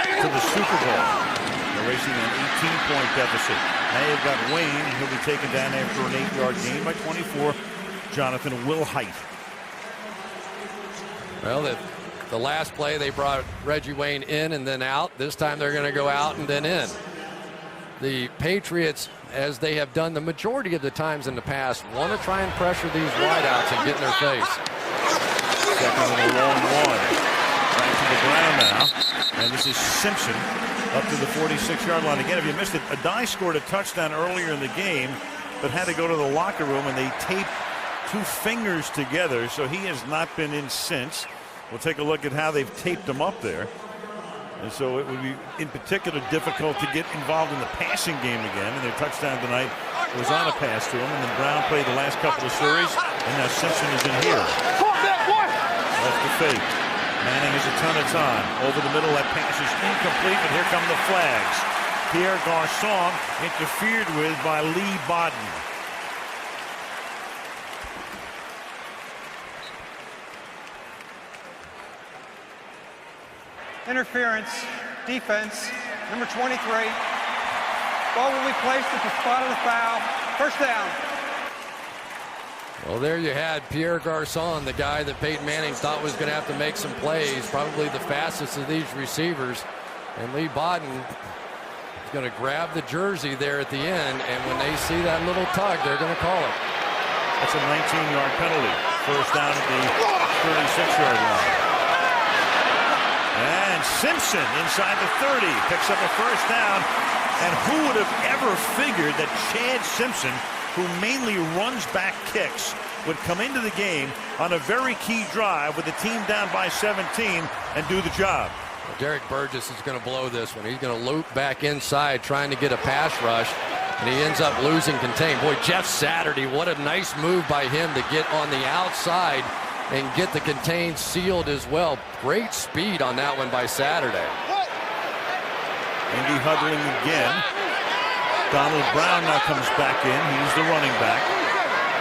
to the Super Bowl. They're racing an 18-point deficit. Now you've got Wayne. He'll be taken down after an 8-yard gain by 24. Jonathan Wilhite. Well, the last play, they brought Reggie Wayne in and then out. This time they're going to go out and then in. The Patriots, as they have done the majority of the times in the past, want to try and pressure these wideouts and get in their face. Second and a long one. Back to the ground now. And this is Simpson up to the 46-yard line. Again, if you missed it, Adai scored a touchdown earlier in the game, but had to go to the locker room, and they taped 2 fingers together, so he has not been in since. We'll take a look at how they've taped him up there. And so it would be, in particular, difficult to get involved in the passing game again. And their touchdown tonight was on a pass to him. And then Brown played the last couple of series. And now Simpson is in here. Left to fake. Manning has a ton of time. Over the middle, that pass is incomplete. And here come the flags. Pierre Garçon interfered with by Lee Bodden. Interference, defense, number 23. Ball will be placed at the spot of the foul. First down. Well, there you had Pierre Garçon, the guy that Peyton Manning thought was going to have to make some plays, probably the fastest of these receivers. And Lee Bodden is going to grab the jersey there at the end, and when they see that little tug, they're going to call it. That's a 19-yard penalty. First down at the 36-yard line. And Simpson inside the 30 picks up a first down. And who would have ever figured that Chad Simpson, who mainly runs back kicks, would come into the game on a very key drive with the team down by 17 and do the job. Well, Derek Burgess is going to blow this one. He's going to loop back inside trying to get a pass rush, and he ends up losing contain. Boy, Jeff Saturday, what a nice move by him to get on the outside and get the contain sealed as well. Great speed on that one by Saturday. Indy huddling again. Donald Brown now comes back in. He's the running back.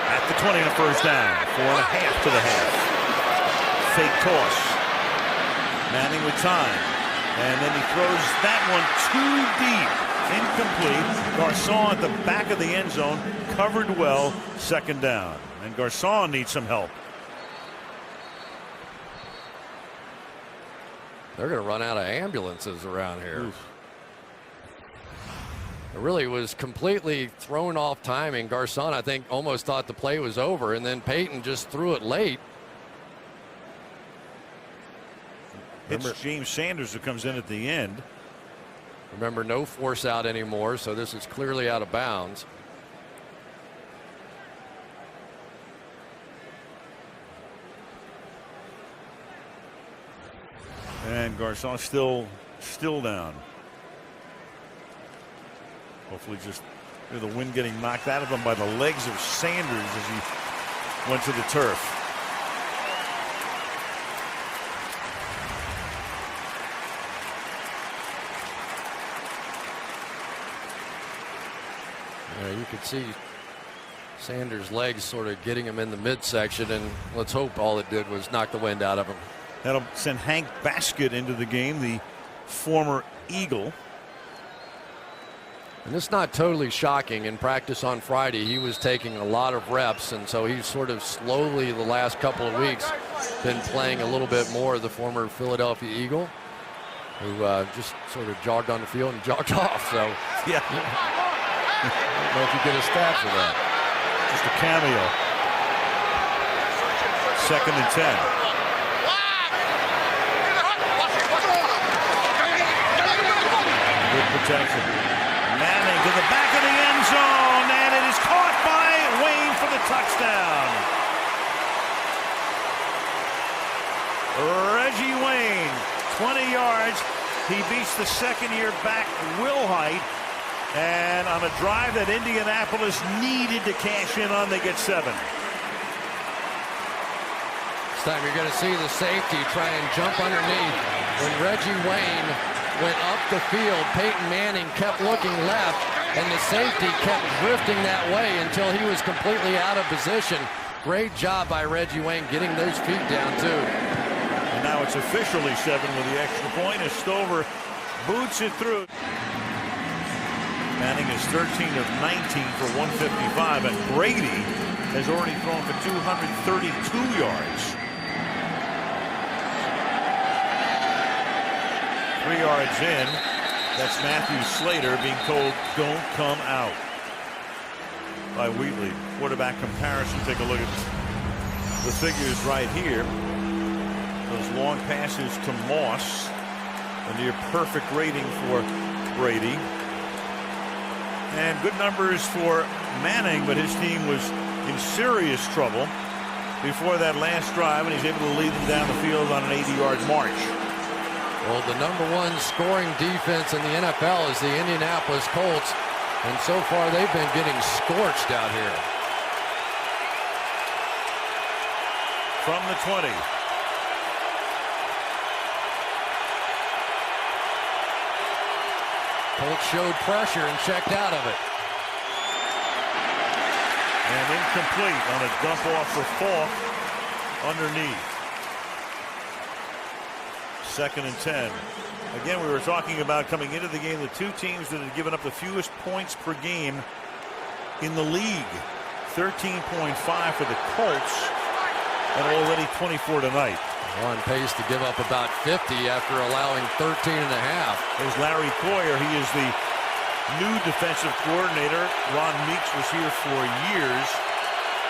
At the 20 on first down. 4.5 to the half. Fake toss. Manning with time. And then he throws that one too deep. Incomplete. Garçon at the back of the end zone. Covered well. Second down. And Garçon needs some help. They're going to run out of ambulances around here. Oof. It really was completely thrown off timing. Garçon, I think, almost thought the play was over, and then Peyton just threw it late. It's James Sanders who comes in at the end. Remember, no force out anymore, so this is clearly out of bounds. And Garçon still down. Hopefully just the wind getting knocked out of him by the legs of Sanders as he went to the turf. Yeah, you could see Sanders' legs sort of getting him in the midsection, and let's hope all it did was knock the wind out of him. That'll send Hank Baskett into the game, the former Eagle. And it's not totally shocking. In practice on Friday, he was taking a lot of reps, and so he's sort of slowly the last couple of weeks been playing a little bit more. The former Philadelphia Eagle, who just sort of jogged on the field and jogged off. So yeah, I don't know if you get a stat for that. Just a cameo. Second and 10. Protection. Manning to the back of the end zone, and it is caught by Wayne for the touchdown. Reggie Wayne, 20 yards. He beats the second-year back Wilhite, and on a drive that Indianapolis needed to cash in on, they get 7. This time you're going to see the safety try and jump underneath. When Reggie Wayne went up the field, Peyton Manning kept looking left, and the safety kept drifting that way until he was completely out of position. Great job by Reggie Wayne getting those feet down, too. And now it's officially 7 with the extra point as Stover boots it through. Manning is 13 of 19 for 155, and Brady has already thrown for 232 yards. 3 yards in. That's Matthew Slater being told don't come out by Wheatley. Quarterback comparison. Take a look at the figures right here. Those long passes to Moss. A near perfect rating for Brady. And good numbers for Manning, but his team was in serious trouble before that last drive, and he's able to lead them down the field on an 80-yard march. Well, the #1 scoring defense in the NFL is the Indianapolis Colts, and so far they've been getting scorched out here. From the 20. Colts showed pressure and checked out of it. And incomplete on a dump off for Falk underneath. 2nd and 10. Again, we were talking about coming into the game the two teams that had given up the fewest points per game in the league. 13.5 for the Colts, and already 24 tonight. On pace to give up about 50 after allowing 13.5. There's Larry Coyer. He is the new defensive coordinator. Ron Meeks was here for years.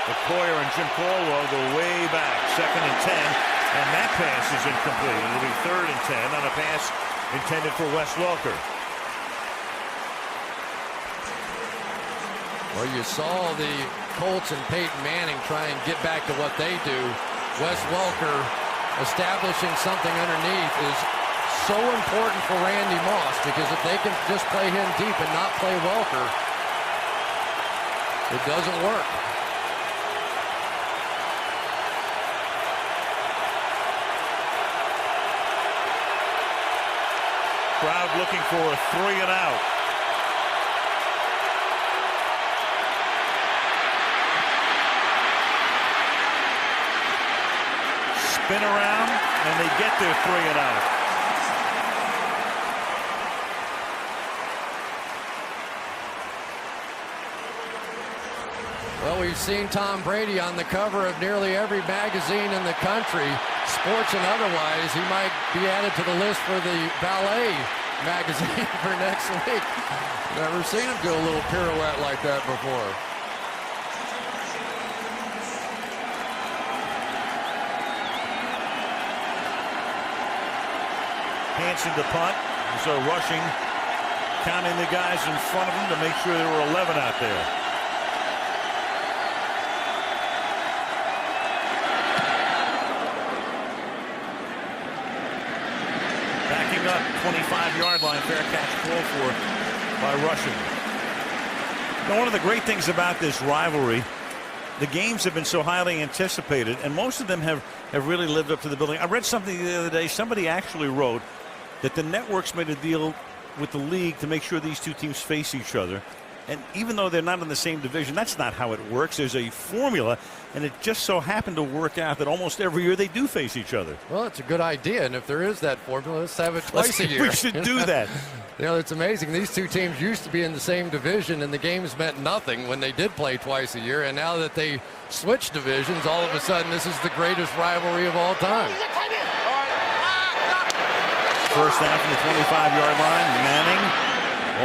But Coyer and Jim Caldwell go way back. 2nd and 10. And that pass is incomplete. It'll be 3rd and 10 on a pass intended for Wes Welker. Well, you saw the Colts and Peyton Manning try and get back to what they do. Wes Welker establishing something underneath is so important for Randy Moss, because if they can just play him deep and not play Welker, it doesn't work. Crowd looking for a 3 and out. Spin around, and they get their 3 and out. Well, we've seen Tom Brady on the cover of nearly every magazine in the country, sports and otherwise. He might be added to the list for the ballet magazine for next week. Never seen him do a little pirouette like that before. Hanson to punt. So rushing, counting the guys in front of him to make sure there were 11 out there. Backing up, 25-yard line, fair catch called for by Rushing. Now, one of the great things about this rivalry, the games have been so highly anticipated, and most of them have really lived up to the billing. I read something the other day. Somebody actually wrote that the networks made a deal with the league to make sure these two teams face each other. And even though they're not in the same division, that's not how it works. There's a formula, and it just so happened to work out that almost every year they do face each other. Well, it's a good idea, and if there is that formula, let's have it twice a year. We should do that. You know, it's amazing. These two teams used to be in the same division, and the games meant nothing when they did play twice a year. And now that they switched divisions, all of a sudden, this is the greatest rivalry of all time. First down from the 25-yard line. Manning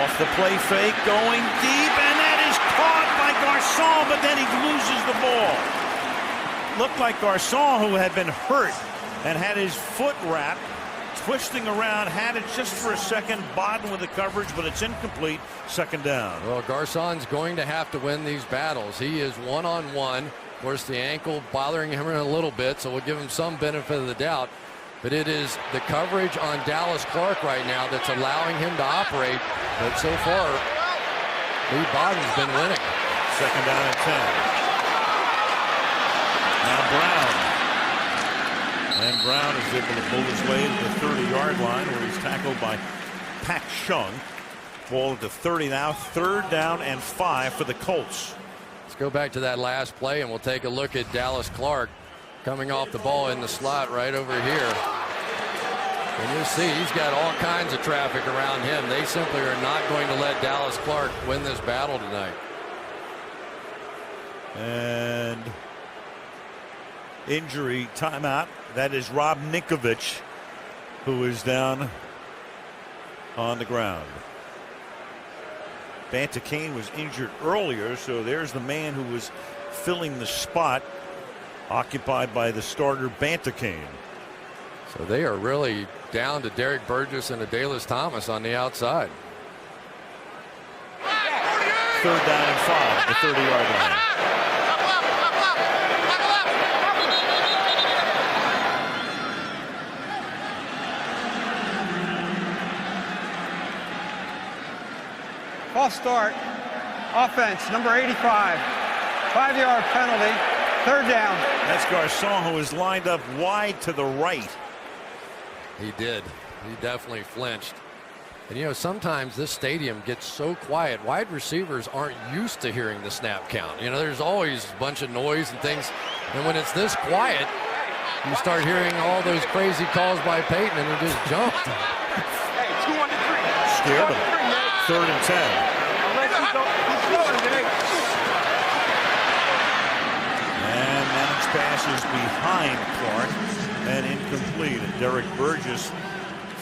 off the play fake, going deep, and that is caught by Garcon, but then he loses the ball. Looked like Garcon, who had been hurt and had his foot wrapped, twisting around, had it just for a second. Bodden with the coverage, but it's incomplete. 2nd down. Well, Garcon's going to have to win these battles. He is one-on-one. Of course, the ankle bothering him a little bit, so we'll give him some benefit of the doubt. But it is the coverage on Dallas Clark right now that's allowing him to operate. But so far, Lee Bodden's been winning. 2nd down and 10. Now Brown. And Brown is able to pull his way into the 30-yard line, where he's tackled by Pat Chung. Ball at the 30 now. 3rd down and 5 for the Colts. Let's go back to that last play, and we'll take a look at Dallas Clark coming off the ball in the slot right over here. And you'll see he's got all kinds of traffic around him. They simply are not going to let Dallas Clark win this battle tonight. And injury timeout. That is Rob Ninkovich, who is down on the ground. Bantakane was injured earlier, so there's the man who was filling the spot occupied by the starter Bantakane. So they are really down to Derek Burgess and Adalys Thomas on the outside. 3rd down and 5, the 30-yard line. False start. Offense, number 85. 5-yard penalty. 3rd down. That's Garcon, who is lined up wide to the right. He did. He definitely flinched. And you know, sometimes this stadium gets so quiet, wide receivers aren't used to hearing the snap count. You know, there's always a bunch of noise and things. And when it's this quiet, you start hearing all those crazy calls by Peyton, and he just jumped. Hey, 2 on the 3. Scared him. 3rd and 10. And Manning's pass is behind Clark and incomplete. And Derek Burgess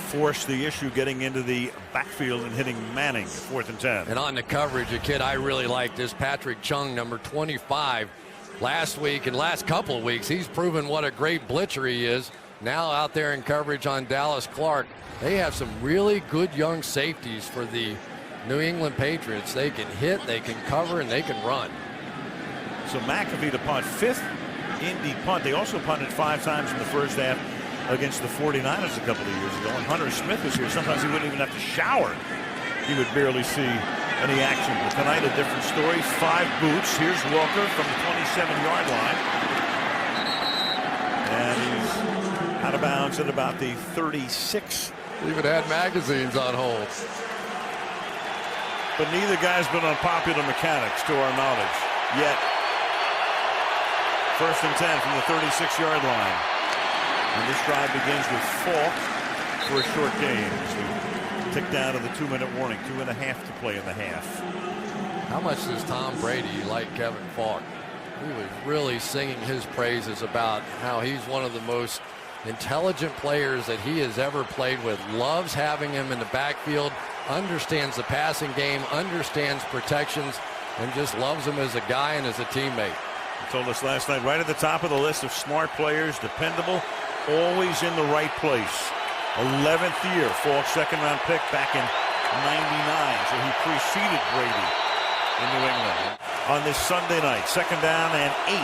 forced the issue getting into the backfield and hitting Manning. 4th and 10. And on the coverage, a kid I really like is Patrick Chung, number 25. Last week and last couple of weeks, he's proven what a great blitzer he is. Now out there in coverage on Dallas Clark. They have some really good young safeties for the New England Patriots. They can hit, they can cover, and they can run. So McAfee to punt, 5th Indy punt. They also punted 5 times in the first half against the 49ers a couple of years ago. And Hunter Smith was here. Sometimes he wouldn't even have to shower. He would barely see any action. But tonight a different story. 5 boots. Here's Walker from the 27-yard line. And he's out of bounds at about the 36. Even had magazines on hold. But neither guy's been on popular mechanics to our knowledge yet. 1st and 10 from the 36-yard line. And this drive begins with Falk for a short game. So tick down to the 2-minute warning. 2.5 to play in the half. How much does Tom Brady like Kevin Falk? He was really singing his praises about how he's one of the most intelligent players that he has ever played with. Loves having him in the backfield. Understands the passing game. Understands protections. And just loves him as a guy and as a teammate. He told us last night, right at the top of the list of smart players, dependable, always in the right place. 11th year, Falk's 2nd-round pick back in '99, so he preceded Brady in New England. On this Sunday night, 2nd down and 8.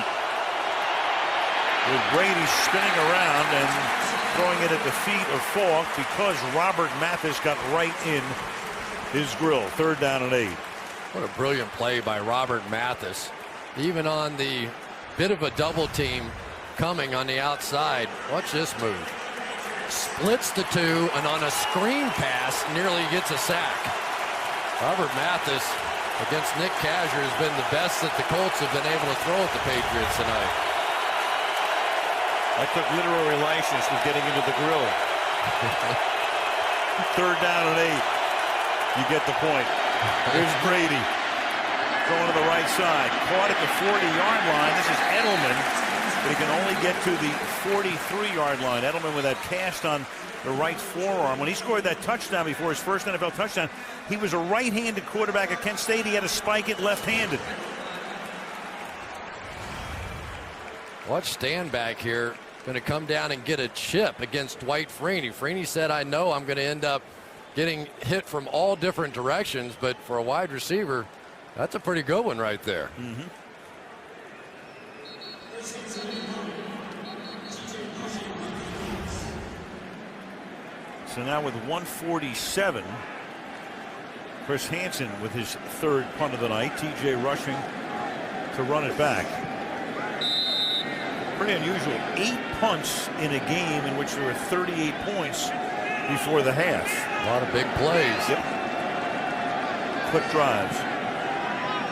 With Brady spinning around and throwing it at the feet of Falk because Robert Mathis got right in his grill. 3rd down and 8. What a brilliant play by Robert Mathis. Even on the bit of a double team coming on the outside. Watch this move. Splits the 2, and on a screen pass nearly gets a sack. Robert Mathis against Nick Kazir has been the best that the Colts have been able to throw at the Patriots tonight. I took literary license with getting into the grill. 3rd down and 8. You get the point. Here's Brady going to the right side. Caught at the 40-yard line. This is Edelman, but he can only get to the 43-yard line. Edelman with that cast on the right forearm. When he scored that touchdown before his first NFL touchdown, he was a right-handed quarterback at Kent State. He had to spike it left-handed. Watch Stanback here. Going to come down and get a chip against Dwight Freeney. Freeney said, I know I'm going to end up getting hit from all different directions, but for a wide receiver, that's a pretty good one right there. Mm-hmm. So now with 1:47, Chris Hansen with his 3rd punt of the night. TJ rushing to run it back. Pretty unusual. 8 punts in a game in which there were 38 points before the half. A lot of big plays. Yep. quick drives,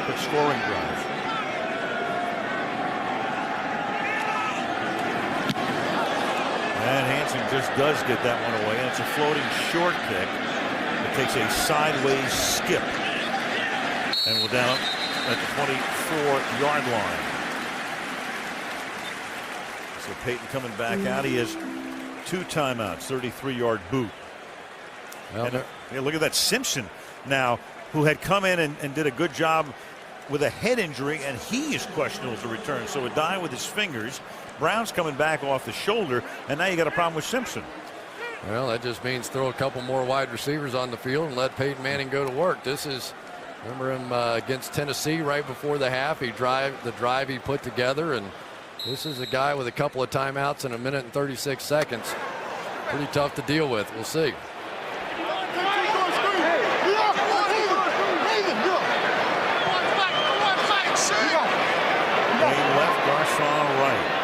quick scoring drives. And Hansen just does get that one away. And it's a floating short kick. It takes a sideways skip. And we're down at the 24-yard line. So Peyton coming back out. He has 2 timeouts, 33-yard boot. Well, and, look at that Simpson now, who had come in and did a good job with a head injury, and he is questionable to return. So a dive with his fingers. Brown's coming back off the shoulder, and now you got a problem with Simpson. Well, that just means throw a couple more wide receivers on the field and let Peyton Manning go to work. This is, remember him against Tennessee right before the half. The drive he put together, and this is a guy with a couple of timeouts in 1 minute and 36 seconds. Pretty tough to deal with. We'll see. Wayne left, Garcon right.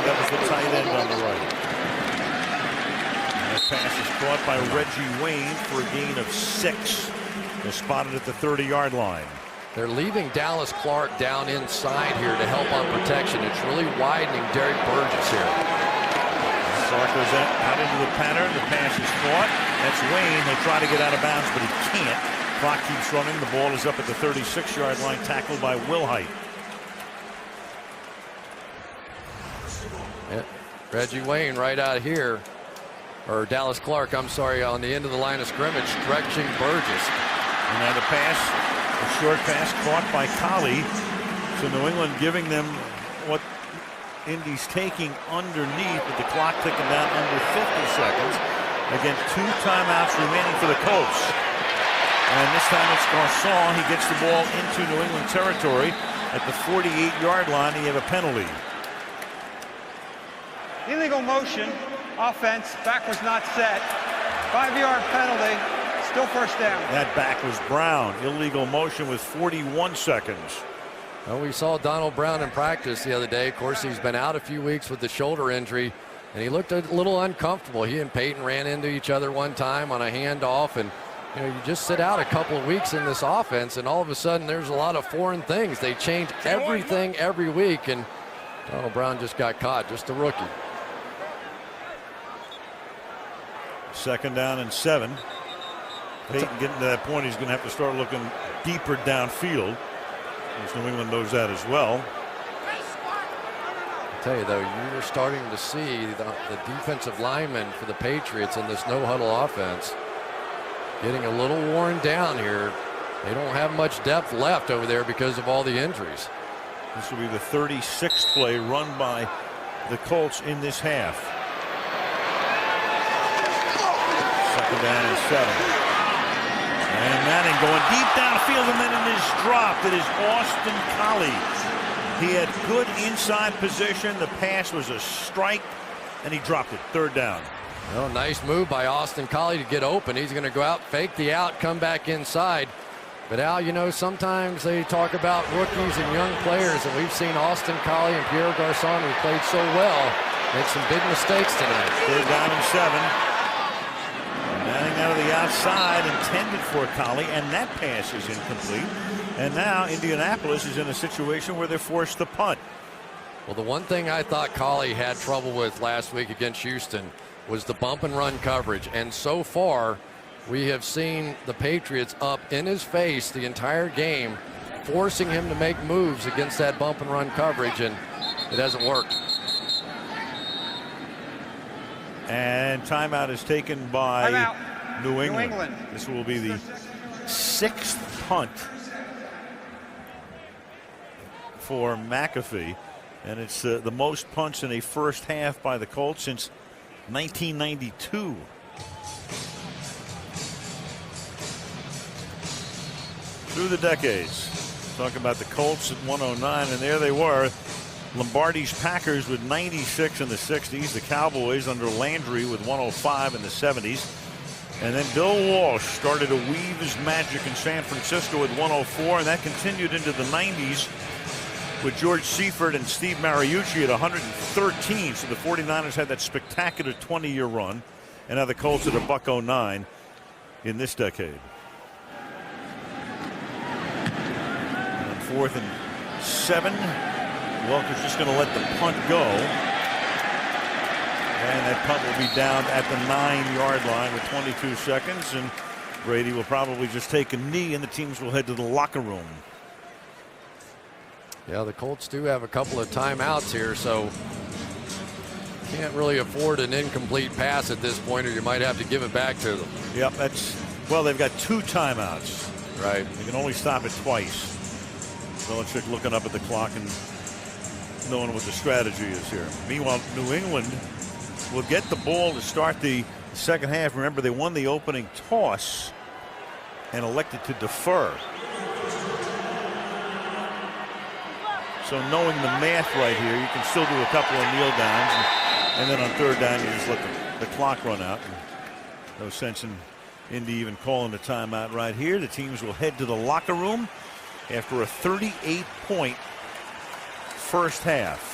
That was the tight end on the right. And that pass is caught by Reggie Wayne for a gain of 6. They're spotted at the 30-yard line. They're leaving Dallas Clark down inside here to help on protection. It's really widening Derek Burgess here. Clark goes out into the pattern. The pass is caught. That's Wayne. He'll try to get out of bounds, but he can't. Clock keeps running. The ball is up at the 36-yard line, tackled by Wilhite. Yeah. Reggie Wayne right out here, or Dallas Clark, I'm sorry, on the end of the line of scrimmage, stretching Burgess. And now the pass, a short pass caught by Collie. So New England giving them what Indy's taking underneath, with the clock ticking down under 50 seconds. Again, 2 timeouts remaining for the Colts. And this time it's Garcon. He gets the ball into New England territory at the 48-yard line. He have a penalty. Illegal motion, offense, back was not set. 5-yard penalty, still first down. That back was Brown. Illegal motion with 41 seconds. Well, we saw Donald Brown in practice the other day. Of course, he's been out a few weeks with the shoulder injury, and he looked a little uncomfortable. He and Peyton ran into each other one time on a handoff, and you just sit out a couple of weeks in this offense, and all of a sudden there's a lot of foreign things. They change everything every week, and Donald Brown just got caught, just a rookie. 2nd down and 7. Peyton getting to that point, he's going to have to start looking deeper downfield. As New England knows that as well. I'll tell you, though, you were starting to see the defensive linemen for the Patriots in this no-huddle offense getting a little worn down here. They don't have much depth left over there because of all the injuries. This will be the 36th play run by the Colts in this half. 2nd down and 7. And Manning going deep downfield, and then it is dropped. It is Austin Collie. He had good inside position. The pass was a strike, and he dropped it. 3rd down. Well, nice move by Austin Collie to get open. He's going to go out, fake the out, come back inside. But Al, you know, sometimes they talk about rookies and young players, and we've seen Austin Collie and Pierre Garcon, who played so well, make some big mistakes tonight. 3rd down and 7. Manning out of the outside, intended for Collie, and that pass is incomplete. And now Indianapolis is in a situation where they're forced to punt. Well, the one thing I thought Collie had trouble with last week against Houston was the bump and run coverage. And so far, we have seen the Patriots up in his face the entire game, forcing him to make moves against that bump and run coverage, and it hasn't worked. And timeout is taken by New England. This will be the 6th punt for McAfee. And it's the most punts in a first half by the Colts since 1992. Through the decades. Talking about the Colts at 109, and there they were. Lombardi's Packers with 96 in the 60s. The Cowboys under Landry with 105 in the 70s. And then Bill Walsh started to weave his magic in San Francisco at 104, and that continued into the 90s with George Seifert and Steve Mariucci at 113. So the 49ers had that spectacular 20-year run, and now the Colts at $1.09 in this decade. 4th and 7. Welker's just going to let the punt go. And that punt will be down at the 9-yard line with 22 seconds. And Brady will probably just take a knee, and the teams will head to the locker room. Yeah, the Colts do have a couple of timeouts here, so can't really afford an incomplete pass at this point, or you might have to give it back to them. Yep, well, they've got 2 timeouts. Right. They can only stop it twice. Belichick looking up at the clock and knowing what the strategy is here. Meanwhile, New England will get the ball to start the second half. Remember, they won the opening toss and elected to defer. So knowing the math right here, you can still do a couple of kneel downs, and then on 3rd down, you just let the clock run out. No sense in Indy even calling a timeout right here. The teams will head to the locker room after a 38-point first half.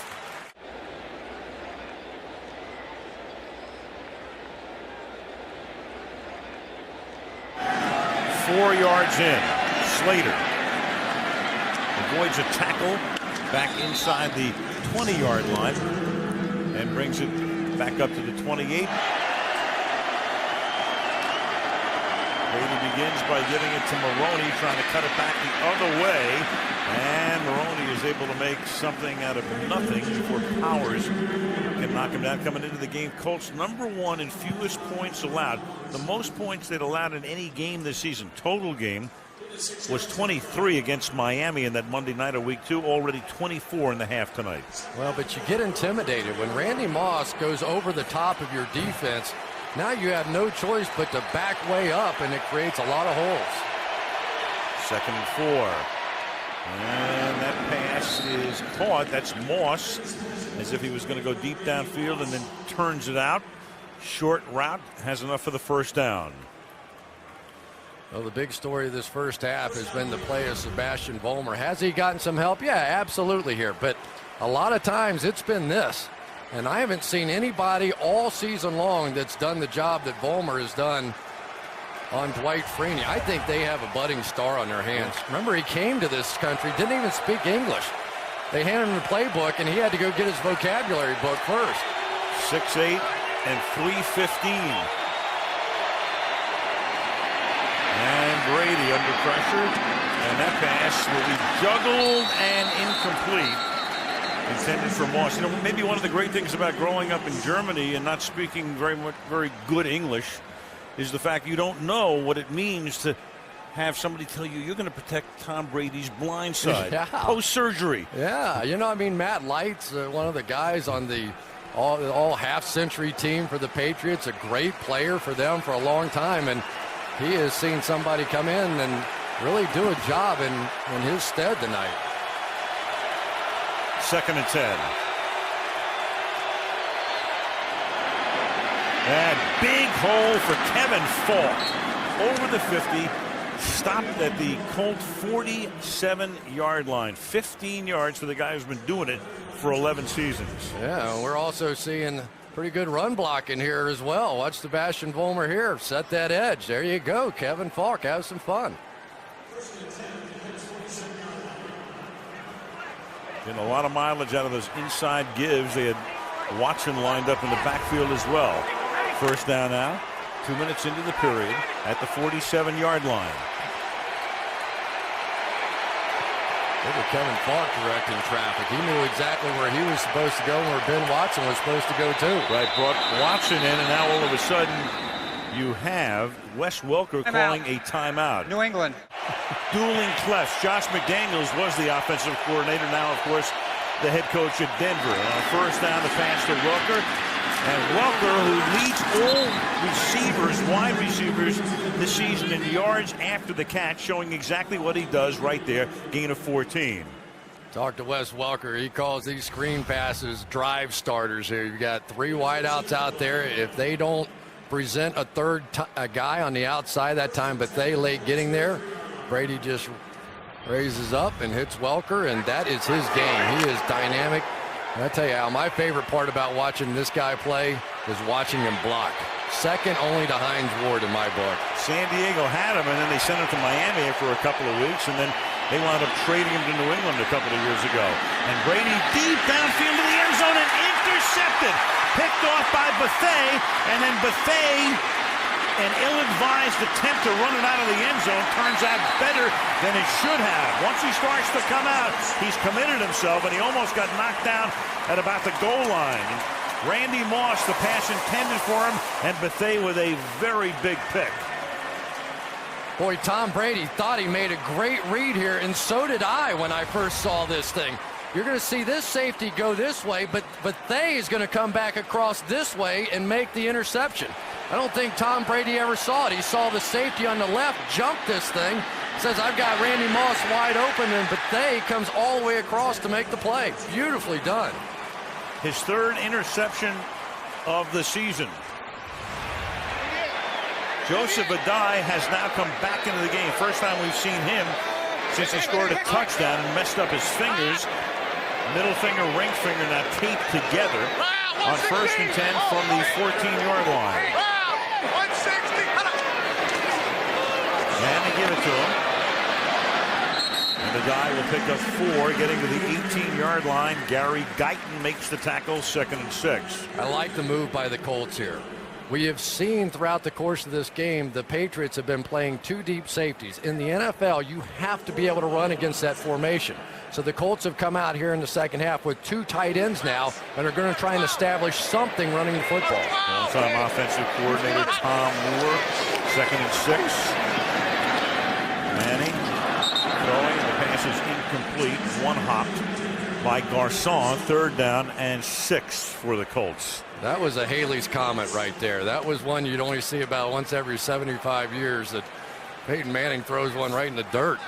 Four yards in. Slater avoids a tackle back inside the 20-yard line and brings it back up to the 28. Brady begins by giving it to Maroney, trying to cut it back the other way, and Maroney is able to make something out of nothing before Powers can knock him down. Coming into the game, Colts #1 in fewest points allowed. The most points they'd allowed in any game this season, total game, was 23 against Miami in that Monday night of week 2, already 24 in the half tonight. Well, but you get intimidated when Randy Moss goes over the top of your defense. Now you have no choice but to back way up, and it creates a lot of holes. 2nd and 4. And that pass is caught. That's Moss, as if he was going to go deep downfield and then turns it out. Short route, has enough for the first down. Well, the big story of this first half has been the play of Sebastian Vollmer. Has he gotten some help? Yeah, absolutely here. But a lot of times it's been this. And I haven't seen anybody all season long that's done the job that Vollmer has done on Dwight Freeney. I think they have a budding star on their hands. Remember, he came to this country, didn't even speak English. They handed him the playbook, and he had to go get his vocabulary book first. 6'8" and 315. And Brady under pressure, and that pass will be juggled and incomplete. Intended for Moss. You know, maybe one of the great things about growing up in Germany and not speaking very good English is the fact you don't know what it means to have somebody tell you you're going to protect Tom Brady's blind side post-surgery. Yeah, you know, I mean, Matt Light's one of the guys on the all half-century team for the Patriots, a great player for them for a long time, and he has seen somebody come in and really do a job in his stead tonight. 2nd and 10. And big hole for Kevin Falk over the 50. Stopped at the Colt 47-yard line. 15 yards for the guy who's been doing it for 11 seasons. Yeah, we're also seeing pretty good run blocking here as well. Watch Sebastian Vollmer here. Set that edge. There you go. Kevin Falk, have some fun. Getting a lot of mileage out of those inside gives. They had Watson lined up in the backfield as well. First down now. 2 minutes into the period at the 47-yard line. Look at Kevin Falk directing traffic. He knew exactly where he was supposed to go and where Ben Watson was supposed to go too. Right, brought Watson in, and now all of a sudden you have Wes Welker calling a timeout. New England. Dueling clefs. Josh McDaniels was the offensive coordinator. Now, of course, the head coach at Denver. First down, the pass to Welker. And Welker, who leads all receivers, wide receivers, this season in yards after the catch, showing exactly what he does right there. Gain of 14. Talk to Wes Welker. He calls these screen passes drive starters here. You got 3 wideouts out there. If they don't present a third guy on the outside that time, but they late getting there, Brady just raises up and hits Welker, and that is his game. He is dynamic. And I tell you, Al, my favorite part about watching this guy play is watching him block. Second only to Hines Ward in my book. San Diego had him, and then they sent him to Miami for a couple of weeks, and then They wound up trading him to New England a couple of years ago. And Brady deep downfield to the end zone and intercepted. Picked off by Buffet, and then Buffet, an ill-advised attempt to run it out of the end zone, turns out better than it should have. Once he starts to come out, he's committed himself, and he almost got knocked down at about the goal line. Randy Moss, the pass intended for him, and Buffet with a very big pick. Boy, Tom Brady thought he made a great read here, and so did I when I first saw this thing. You're going to see this safety go this way, but They is going to come back across this way and make the interception. I don't think Tom Brady ever saw it. He saw the safety on the left jump this thing. Says, I've got Randy Moss wide open, and They comes all the way across to make the play. Beautifully done. His third interception of the season. Joseph Adai has now come back into the game. First time we've seen him since he scored a touchdown and messed up his fingers. Middle finger, ring finger now taped together on 1st and 10 from the 14-yard line. And they give it to him. And the guy will pick up 4, getting to the 18-yard line. Gary Guyton makes the tackle, 2nd and 6. I like the move by the Colts here. We have seen throughout the course of this game, the Patriots have been playing 2 deep safeties. In the NFL, you have to be able to run against that formation. So the Colts have come out here in the second half with 2 tight ends now and are going to try and establish something running the football. Long-time offensive coordinator Tom Moore, 2nd and 6. Manning throwing, the pass is incomplete, one-hopped by Garcon. 3rd down and 6 for the Colts. That was a Haley's Comet right there. That was one you'd only see about once every 75 years, that Peyton Manning throws one right in the dirt.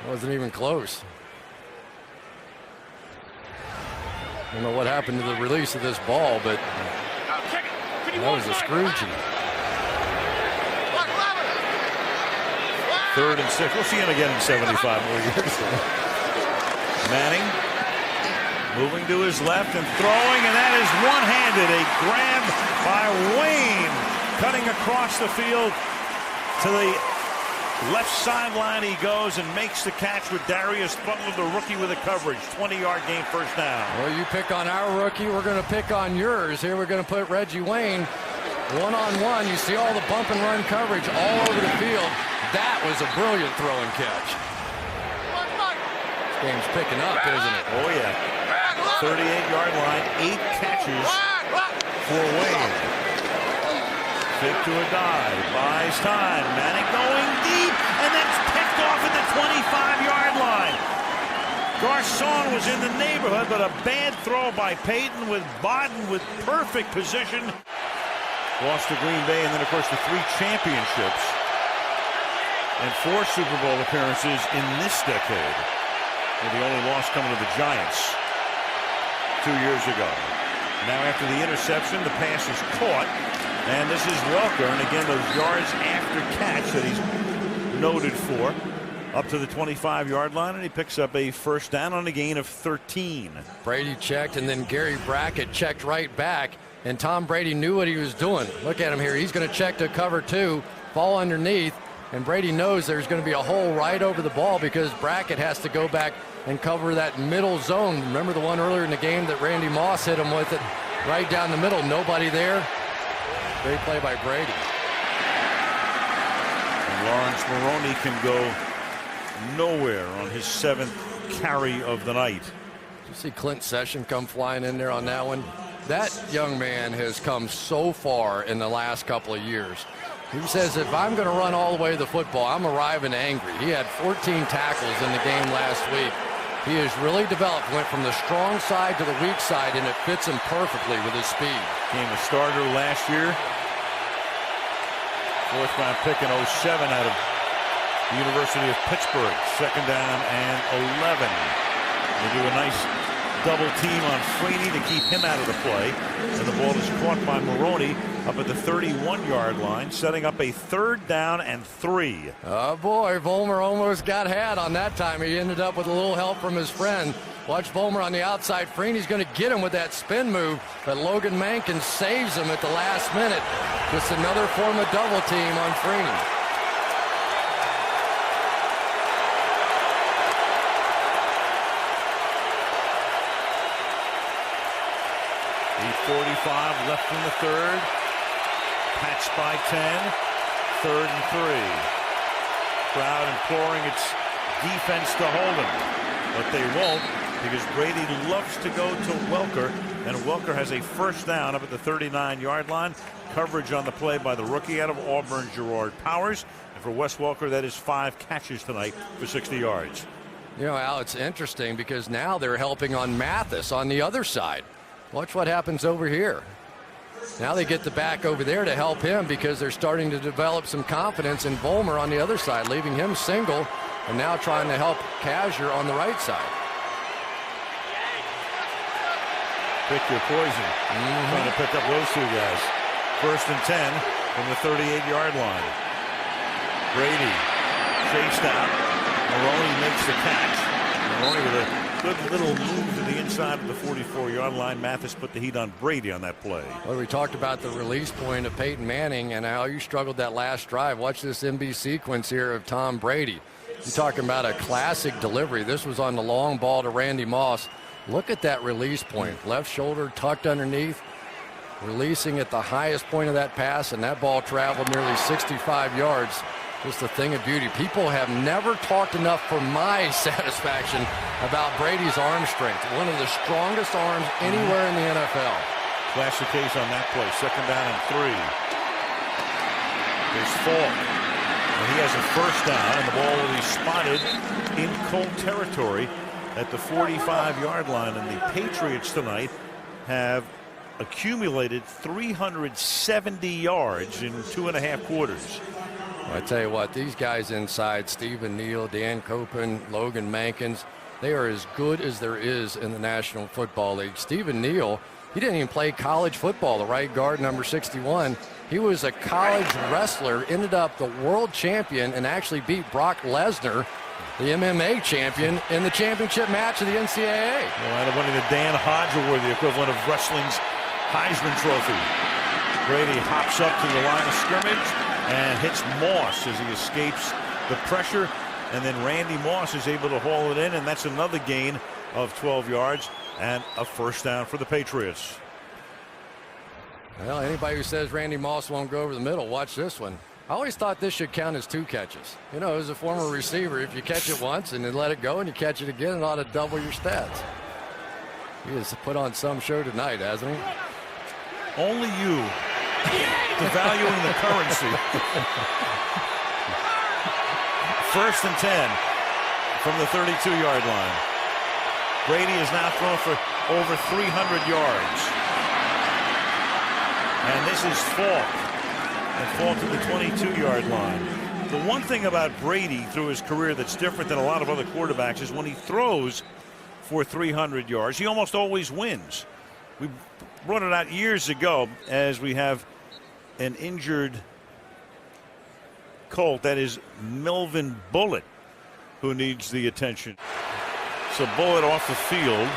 It wasn't even close. I don't know what happened to the release of this ball, but that was a Scroogey. 3rd and 6. We'll see him again in 75 more years. Manning moving to his left and throwing, and that is one-handed. A grab by Wayne, cutting across the field to the left sideline. He goes and makes the catch with Darius Butler, the rookie, with a coverage. 20-yard gain, 1st down. Well, you pick on our rookie, we're going to pick on yours. Here we're going to put Reggie Wayne one-on-one. You see all the bump and run coverage all over the field. That was a brilliant throw and catch. This game's picking up, isn't it? Oh, yeah. 38-yard line, 8 catches for Wayne. Fake to a dive, buys time. Manning going deep, and that's picked off at the 25-yard line. Garcon was in the neighborhood, but a bad throw by Peyton, with Bodden with perfect position. Lost to Green Bay, and then, of course, the 3 championships and 4 Super Bowl appearances in this decade, with the only loss coming to the Giants 2 years ago. Now after the interception, the pass is caught, and this is Welker, and again those yards after catch that he's noted for, up to the 25-yard line, and he picks up a 1st down on a gain of 13. Brady checked, and then Gary Brackett checked right back, and Tom Brady knew what he was doing. Look at him here. He's going to check to cover 2, fall underneath, and Brady knows there's going to be a hole right over the ball because Brackett has to go back and cover that middle zone. Remember the one earlier in the game that Randy Moss hit him with it right down the middle? Nobody there. Great play by Brady. And Lawrence Maroney can go nowhere on his 7th carry of the night. Did you see Clint Session come flying in there on that one? That young man has come so far in the last couple of years. He says, if I'm going to run all the way to the football, I'm arriving angry. He had 14 tackles in the game last week. He has really developed, went from the strong side to the weak side, and it fits him perfectly with his speed. Became a starter last year. 4th round pick in 07 out of the University of Pittsburgh. 2nd down and 11. They do a nice double team on Freeney to keep him out of the play. And the ball is caught by Maroney up at the 31-yard line, setting up a 3rd down and 3. Oh boy, Vollmer almost got had on that time. He ended up with a little help from his friend. Watch Vollmer on the outside. Freeney's going to get him with that spin move, but Logan Mankin saves him at the last minute. Just another form of double team on Freeney. 8:45 left in the third. Pats by 10. 3rd and 3. Crowd imploring its defense to hold him, but they won't, because Brady loves to go to Welker, and Welker has a first down up at the 39-yard line. Coverage on the play by the rookie out of Auburn, Gerard Powers. And for Wes Welker, that is 5 catches tonight for 60 yards. You know, Al, it's interesting because now they're helping on Mathis on the other side. Watch what happens over here. Now they get the back over there to help him because they're starting to develop some confidence in Vollmer on the other side, leaving him single, and now trying to help Kasier on the right side. Pick your poison. Trying to pick up those two guys. 1st and 10 from the 38-yard line. Brady chased out. Maroney makes the catch. Maroney with a good little move to the inside of the 44-yard line. Mathis put the heat on Brady on that play. Well, we talked about the release point of Peyton Manning and how you struggled that last drive. Watch this MB sequence here of Tom Brady. You're talking about a classic delivery. This was on the long ball to Randy Moss. Look at that release point. Left shoulder tucked underneath, releasing at the highest point of that pass, and that ball traveled nearly 65 yards. Just a thing of beauty. People have never talked enough for my satisfaction about Brady's arm strength. One of the strongest arms anywhere in the NFL. Classic case on that play. 2nd down and 3. There's Falk. And he has a first down, and the ball will be spotted in Colt territory at the 45-yard line. And the Patriots tonight have accumulated 370 yards in 2.5 quarters. I tell you what, these guys inside, Stephen Neal, Dan Copen, Logan Mankins, they are as good as there is in the National Football League. Stephen Neal, he didn't even play college football, the right guard, number 61. He was a college wrestler, ended up the world champion, and actually beat Brock Lesnar, the MMA champion, in the championship match of the NCAA. Well, winning the Dan Hodge Award, the equivalent of wrestling's Heisman Trophy. Brady hops up to the line of scrimmage and hits Moss as he escapes the pressure, and then Randy Moss is able to haul it in, and that's another gain of 12 yards and a first down for the Patriots. Well, anybody who says Randy Moss won't go over the middle, watch this one. I always thought this should count as 2 catches. You know, as a former receiver, if you catch it once and then let it go and you catch it again, it ought to double your stats. He has put on some show tonight, hasn't he? Only you. Devaluing the currency. 1st and 10 from the 32-yard line. Brady is now thrown for over 300 yards. And this is Falk. And Falk to the 22-yard line. The one thing about Brady through his career that's different than a lot of other quarterbacks is when he throws for 300 yards, he almost always wins. We brought it out years ago as we have an injured Colt, that is Melvin Bullitt, who needs the attention. So Bullitt off the field.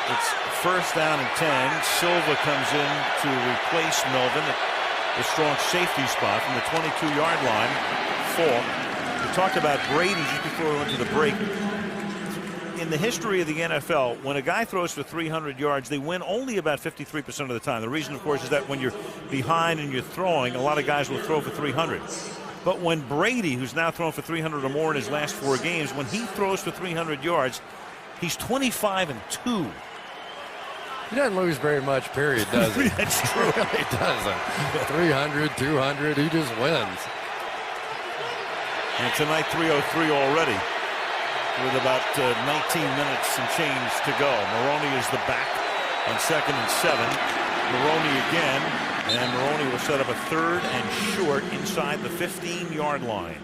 It's 1st down and 10. Silva comes in to replace Melvin at the strong safety spot from the 22-yard line. Falk. We talked about Brady just before we went to the break. In the history of the NFL, when a guy throws for 300 yards, they win only about 53% of the time. The reason, of course, is that when you're behind and you're throwing, a lot of guys will throw for 300. But when Brady, who's now thrown for 300 or more in his last 4 games, when he throws for 300 yards, he's 25-2. He doesn't lose very much, period, does he? That's true. He really doesn't. 300, 200, he just wins. And tonight, 3:03 already, with about 19 minutes and change to go. Maroney is the back on 2nd and 7. Maroney again, and Maroney will set up a 3rd and short inside the 15-yard line.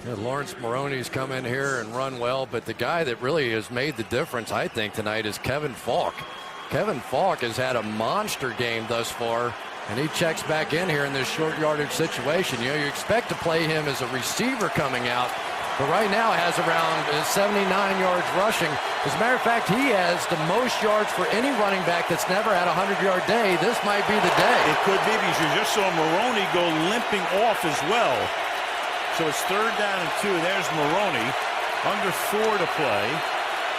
Yeah, Lawrence Maroney's come in here and run well, but the guy that really has made the difference, I think, tonight is Kevin Falk. Kevin Falk has had a monster game thus far, and he checks back in here in this short yardage situation. You know, you expect to play him as a receiver coming out, but right now has around 79 yards rushing. As a matter of fact, he has the most yards for any running back that's never had a 100-yard day. This might be the day. It could be, because you just saw Maroney go limping off as well. So it's 3rd down and 2. There's Maroney. Under 4 to play.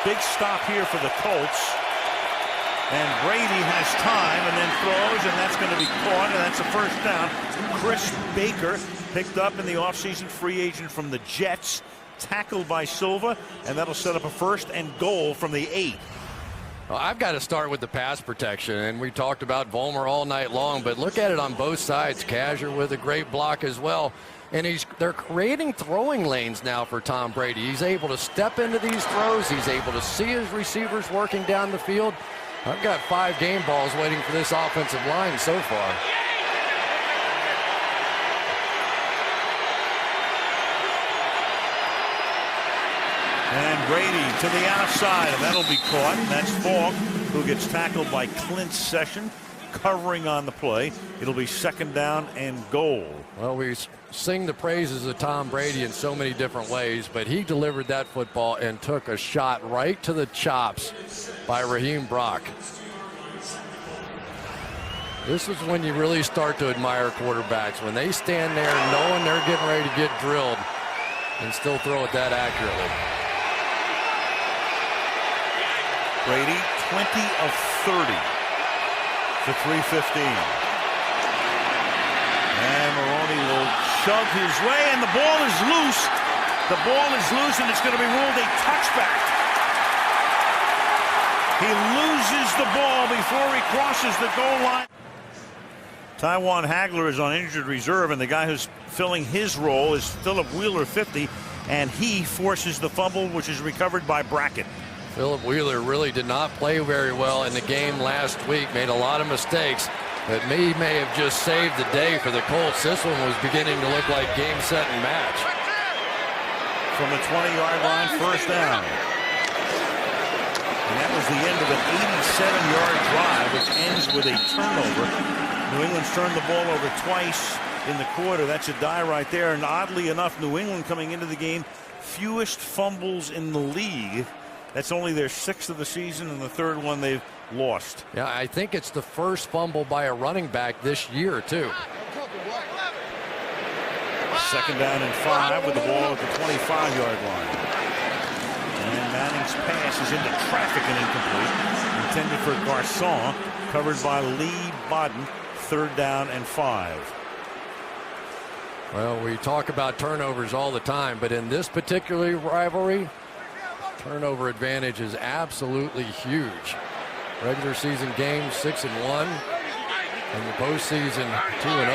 Big stop here for the Colts. And Brady has time and then throws, and that's going to be caught, and that's a first down. Chris Baker, picked up in the offseason, free agent from the Jets, tackled by Silva, and that'll set up a 1st and goal from the 8. Well, I've got to start with the pass protection, and we talked about Vollmer all night long, but look at it on both sides. Kazir with a great block as well. And they're creating throwing lanes now for Tom Brady. He's able to step into these throws. He's able to see his receivers working down the field. I've got 5 game balls waiting for this offensive line so far. And Brady to the outside, and that'll be caught. And that's Falk, who gets tackled by Clint Session, covering on the play. It'll be 2nd down and goal. Well, we sing the praises of Tom Brady in so many different ways, but he delivered that football and took a shot right to the chops by Raheem Brock. This is when you really start to admire quarterbacks, when they stand there knowing they're getting ready to get drilled and still throw it that accurately. Brady, 20 of 30 for 315. And Maroney will shove his way, and the ball is loose. The ball is loose, and it's going to be ruled a touchback. He loses the ball before he crosses the goal line. Taiwan Hagler is on injured reserve, and the guy who's filling his role is Philip Wheeler, 50, and he forces the fumble, which is recovered by Brackett. Philip Wheeler really did not play very well in the game last week, made a lot of mistakes, but he may have just saved the day for the Colts. This one was beginning to look like game, set, and match. From the 20-yard line, 1st down. And that was the end of an 87-yard drive, which ends with a turnover. New England's turned the ball over twice in the quarter. That's a die right there. And oddly enough, New England coming into the game, fewest fumbles in the league. That's only their 6th of the season and the 3rd one they've lost. Yeah, I think it's the first fumble by a running back this year, too. 2nd down and 5 with the ball at the 25-yard line. And Manning's pass is into traffic and incomplete. Intended for Garcon, covered by Lee Bodden. 3rd down and 5. Well, we talk about turnovers all the time, but in this particular rivalry, turnover advantage is absolutely huge. Regular season game 6-1, and the postseason 2-0.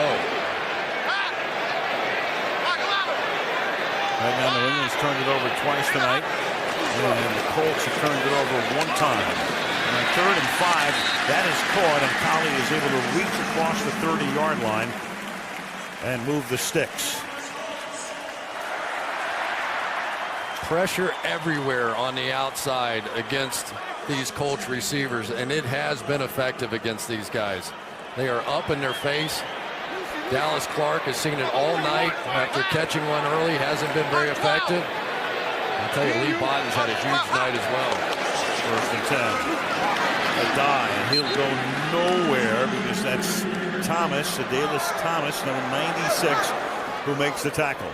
Right now, New England's turned it over twice tonight, and the Colts have turned it over 1 time. And on 3rd and 5, that is caught, and Collie is able to reach across the 30-yard line and move the sticks. Pressure everywhere on the outside against these Colts receivers, and it has been effective against these guys. They are up in their face. Dallas Clark has seen it all night after catching one early. Hasn't been very effective. I'll tell you, Lee Bodden's had a huge night as well. 1st and 10. A die, and he'll go nowhere because that's Thomas, Adalys Thomas, number 96, who makes the tackle.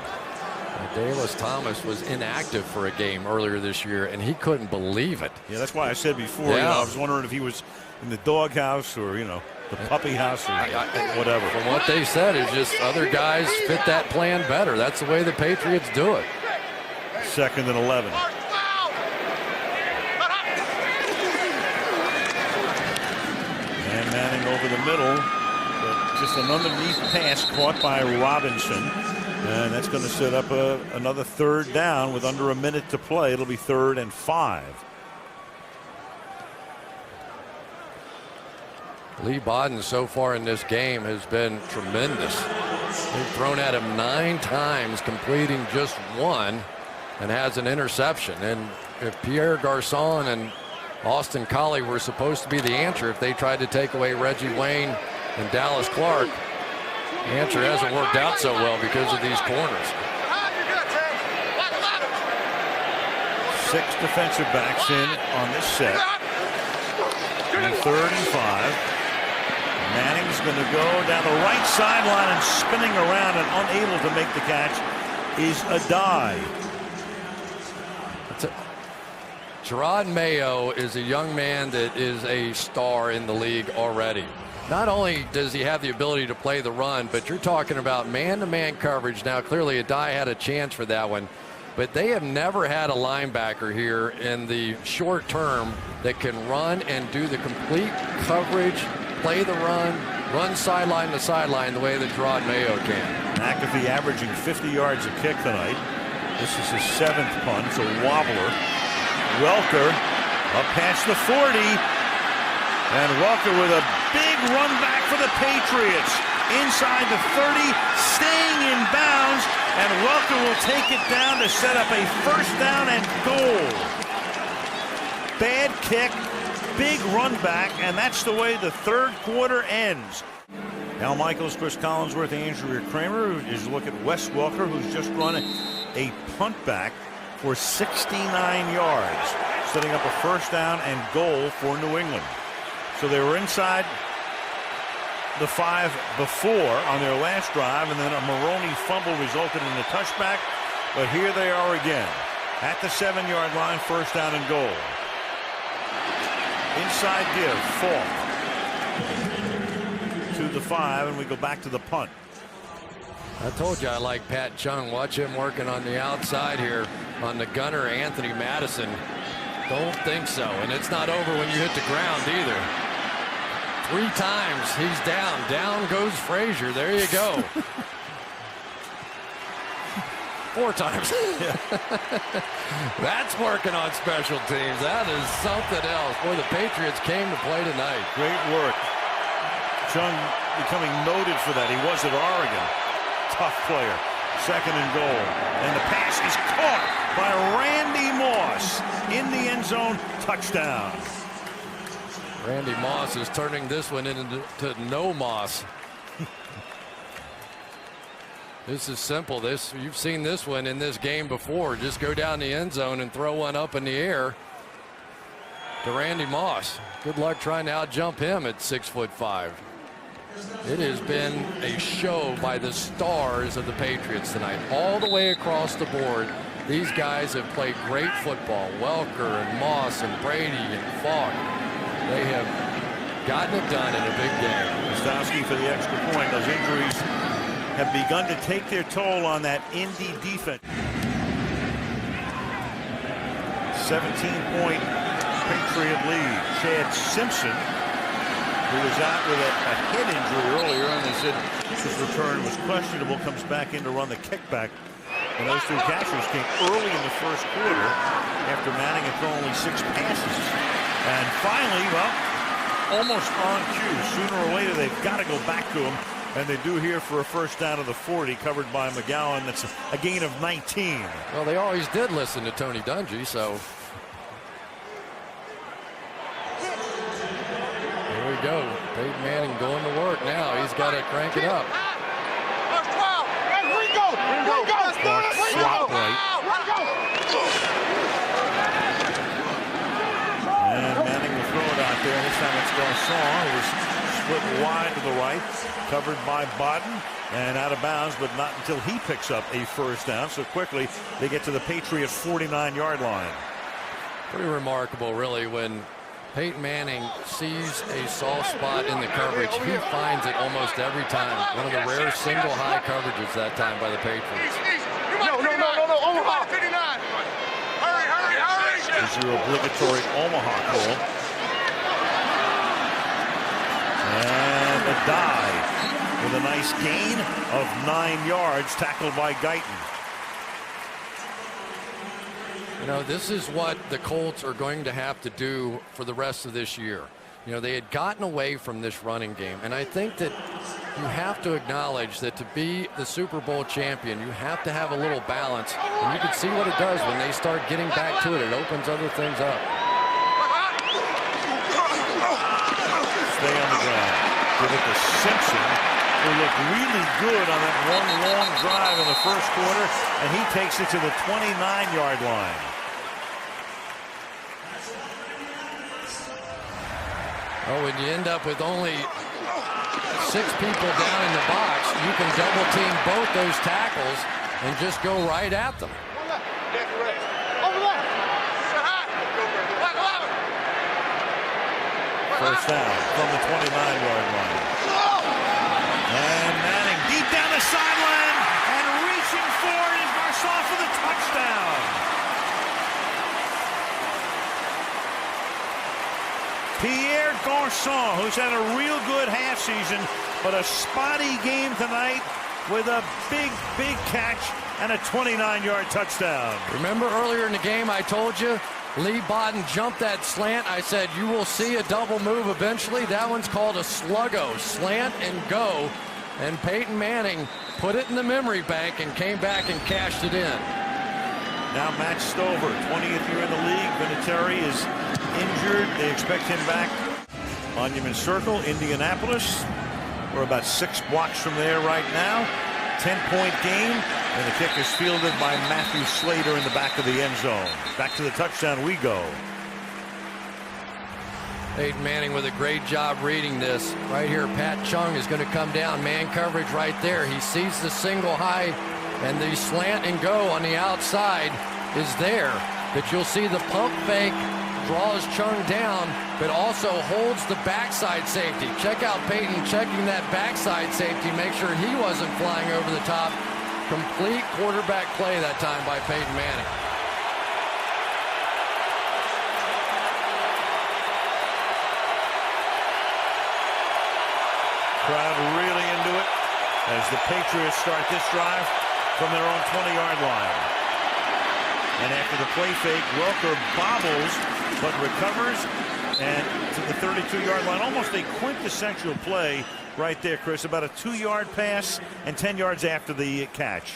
Adalys Thomas was inactive for a game earlier this year, and he couldn't believe it. Yeah, that's why I said before, I was wondering if he was in the doghouse or, the puppy house or whatever. From what they said, is just other guys fit that plan better. That's the way the Patriots do it. 2nd and 11. And Manning over the middle, but just an underneath pass caught by Robinson. And that's going to set up another 3rd down with under a minute to play. It'll be 3rd and 5. Lee Bodden so far in this game has been tremendous. They've thrown at him 9 times, completing just 1, and has an interception. And if Pierre Garcon and Austin Collie were supposed to be the answer if they tried to take away Reggie Wayne and Dallas Clark, the answer hasn't worked out so well because of these corners. 6 defensive backs in on this set. And 3rd and 5. Manning's going to go down the right sideline and spinning around and unable to make the catch is a die. Gerard Mayo is a young man that is a star in the league already. Not only does he have the ability to play the run, but you're talking about man-to-man coverage. Now, clearly, Adai had a chance for that one, but they have never had a linebacker here in the short term that can run and do the complete coverage, play the run sideline to sideline the way that Gerard Mayo can. McAfee averaging 50 yards a kick tonight. This is his 7th punt. It's a wobbler. Welker up past the 40. And Welker with a big run back for the Patriots. Inside the 30, staying in bounds. And Welker will take it down to set up a first down and goal. Bad kick, big run back, and that's the way the third quarter ends. Al Michaels, Chris Collinsworth, Andrew Kramer. Is look at Wes Welker, who's just run a punt back for 69 yards, setting up a first down and goal for New England. So they were inside the 5 before on their last drive, and then a Maroney fumble resulted in a touchback. But here they are again at the 7-yard line, first down and goal. Inside give, Falk to the 5, and we go back to the punt. I told you I like Pat Chung. Watch him working on the outside here on the gunner, Anthony Madison. Don't think so. And it's not over when you hit the ground either. 3 times he's down. Down goes Frazier. There you go. 4 times. That's working on special teams. That is something else. Boy, the Patriots came to play tonight. Great work. Chung becoming noted for that. He was at Oregon. Tough player. Second and goal. And the pass is caught by Randy Moss in the end zone. Touchdown. Randy Moss is turning this one into no Moss. This is simple. You've seen this one in this game before. Just go down the end zone and throw one up in the air to Randy Moss. Good luck trying to out-jump him at 6'5". It has been a show by the stars of the Patriots tonight. All the way across the board, these guys have played great football. Welker and Moss and Brady and Falk. They have gotten it done in a big game. Gostowski for the extra point. Those injuries have begun to take their toll on that Indy defense. 17-point Patriot lead. Chad Simpson, who was out with a head injury earlier, and they said his return was questionable, comes back in to run the kickback. And those 2 catchers came early in the first quarter after Manning had thrown only 6 passes. And finally, well, almost on cue. Sooner or later, they've got to go back to him. And they do here for a first down of the 40, covered by McGowan. That's a gain of 19. Well, they always did listen to Tony Dungy, so. Here we go. Peyton Manning going to work now. He's got to crank it up. Swap right. And Manning will throw it out there. This time it's Garcon, who was split wide to the right, covered by Bodden, and out of bounds, but not until he picks up a first down. So quickly they get to the Patriots 49-yard line. Pretty remarkable, really, when Peyton Manning sees a soft spot in the coverage. He finds it almost every time. One of the rare single high coverages that time by the Patriots. No, Omaha. 59. Hurry. Is your obligatory Omaha call. And a dive with a nice gain of 9 yards, tackled by Guyton. You know, this is what the Colts are going to have to do for the rest of this year. You know, they had gotten away from this running game, and I think that you have to acknowledge that to be the Super Bowl champion, you have to have a little balance, and you can see what it does when they start getting back to it. It opens other things up. Stay on the ground. Give it to Simpson, who looked really good on that one long drive in the first quarter, and he takes it to the 29-yard line. Oh, when you end up with only 6 people down in the box, you can double team both those tackles and just go right at them. Over there. First down from the 29-yard line. And Manning deep down the sideline and reaching for it is Garcon for the touchdown. Pierre Garcon, who's had a real good half season, but a spotty game tonight with a big, big catch and a 29-yard touchdown. Remember earlier in the game I told you Lee Bodden jumped that slant. I said you will see a double move eventually. That one's called a sluggo, slant and go. And Peyton Manning put it in the memory bank and came back and cashed it in. Now Matt Stover, 20th year in the league. Vinatieri is injured. They expect him back. Monument Circle, Indianapolis. We're about 6 blocks from there right now. 10-point game, and the kick is fielded by Matthew Slater in the back of the end zone. Back to the touchdown we go. Peyton Manning with a great job reading this. Right here, Pat Chung is going to come down. Man coverage right there. He sees the single high, and the slant and go on the outside is there. But you'll see the pump fake draws Chung down, but also holds the backside safety. Check out Peyton checking that backside safety, make sure he wasn't flying over the top. Complete quarterback play that time by Peyton Manning. Crowd really into it as the Patriots start this drive from their own 20-yard line. And after the play fake, Welker bobbles but recovers and to the 32-yard line. Almost a quintessential play right there, Chris. About a 2-yard pass and 10 yards after the catch.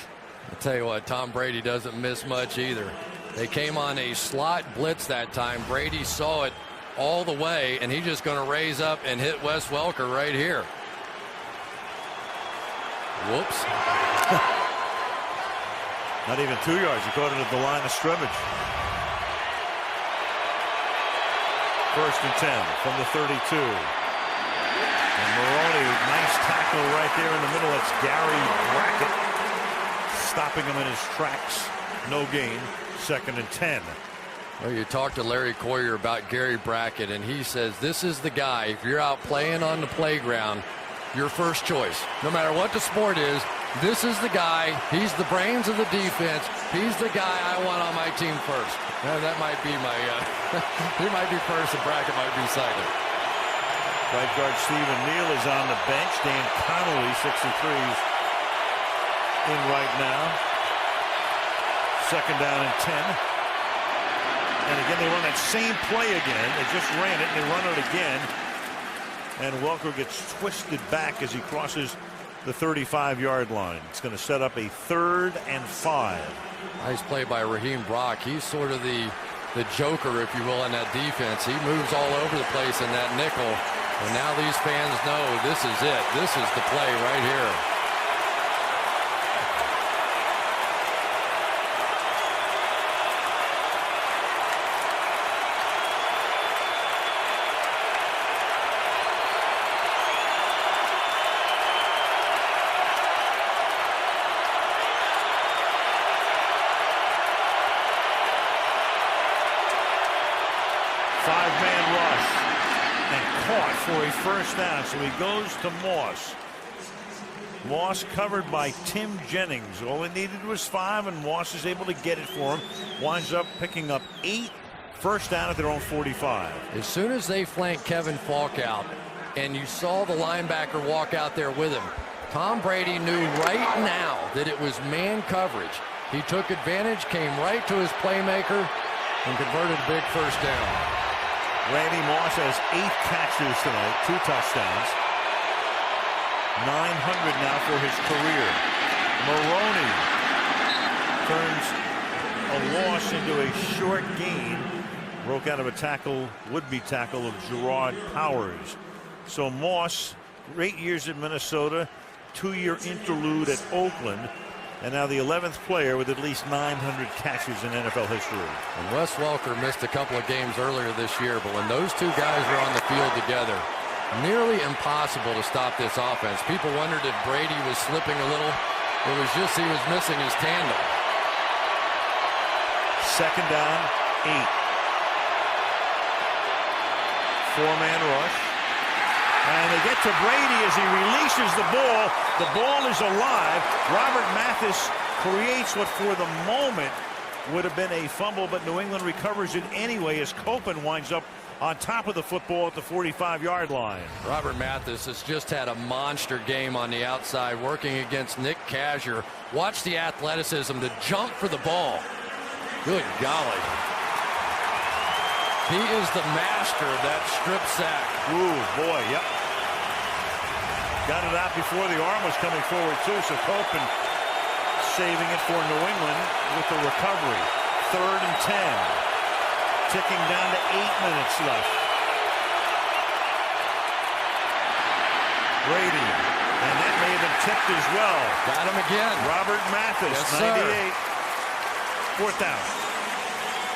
I'll tell you what, Tom Brady doesn't miss much either. They came on a slot blitz that time. Brady saw it all the way, and he's just going to raise up and hit Wes Welker right here. Whoops. Not even 2 yards. He caught it at the line of scrimmage. First and 10 from the 32. And Maroney, nice tackle right there in the middle. That's Gary Brackett stopping him in his tracks. No gain. Second and 10. Well, you talked to Larry Coyer about Gary Brackett, and he says this is the guy. If you're out playing on the playground, your first choice. No matter what the sport is, this is the guy. He's the brains of the defense. He's the guy I want on my team first. That might be my, he might be first and Brackett might be second. Right guard Stephen Neal is on the bench. Dan Connolly, 63, is in right now. Second down and 10. And again, they run that same play again. They just ran it, and they run it again. And Welker gets twisted back as he crosses the 35-yard line. It's going to set up a 3rd and 5. Nice play by Raheem Brock. He's sort of the joker, if you will, in that defense. He moves all over the place in that nickel. And now these fans know this is it. This is the play right here. Five-man rush and caught for a first down. So he goes to Moss. Moss covered by Tim Jennings. All it needed was 5, and Moss is able to get it for him. Winds up picking up 8. First down at their own 45. As soon as they flanked Kevin Falk out, and you saw the linebacker walk out there with him, Tom Brady knew right now that it was man coverage. He took advantage, came right to his playmaker, and converted a big first down. Randy Moss has 8 catches tonight, 2 touchdowns. 900 now for his career. Maroney turns a loss into a short gain. Broke out of a tackle, would-be tackle of Gerard Powers. So Moss, great years at Minnesota, 2-year interlude at Oakland, and now the 11th player with at least 900 catches in NFL history. And Wes Welker missed a couple of games earlier this year, but when those two guys were on the field together, nearly impossible to stop this offense. People wondered if Brady was slipping a little. It was just he was missing his tandem. Second down, 8. Four-man rush. And they get to Brady as he releases the ball. The ball is alive. Robert Mathis creates what for the moment would have been a fumble, but New England recovers it anyway as Copen winds up on top of the football at the 45-yard line. Robert Mathis has just had a monster game on the outside, working against Nick Kazur. Watch the athleticism, the jump for the ball. Good golly. He is the master of that strip sack. Ooh, boy, yep. Got it out before the arm was coming forward, too, so Copen saving it for New England with the recovery. 3rd and 10. Ticking down to 8 minutes left. Brady, and that may have been tipped as well. Got him again. Robert Mathis, Yes, 98. 4th down.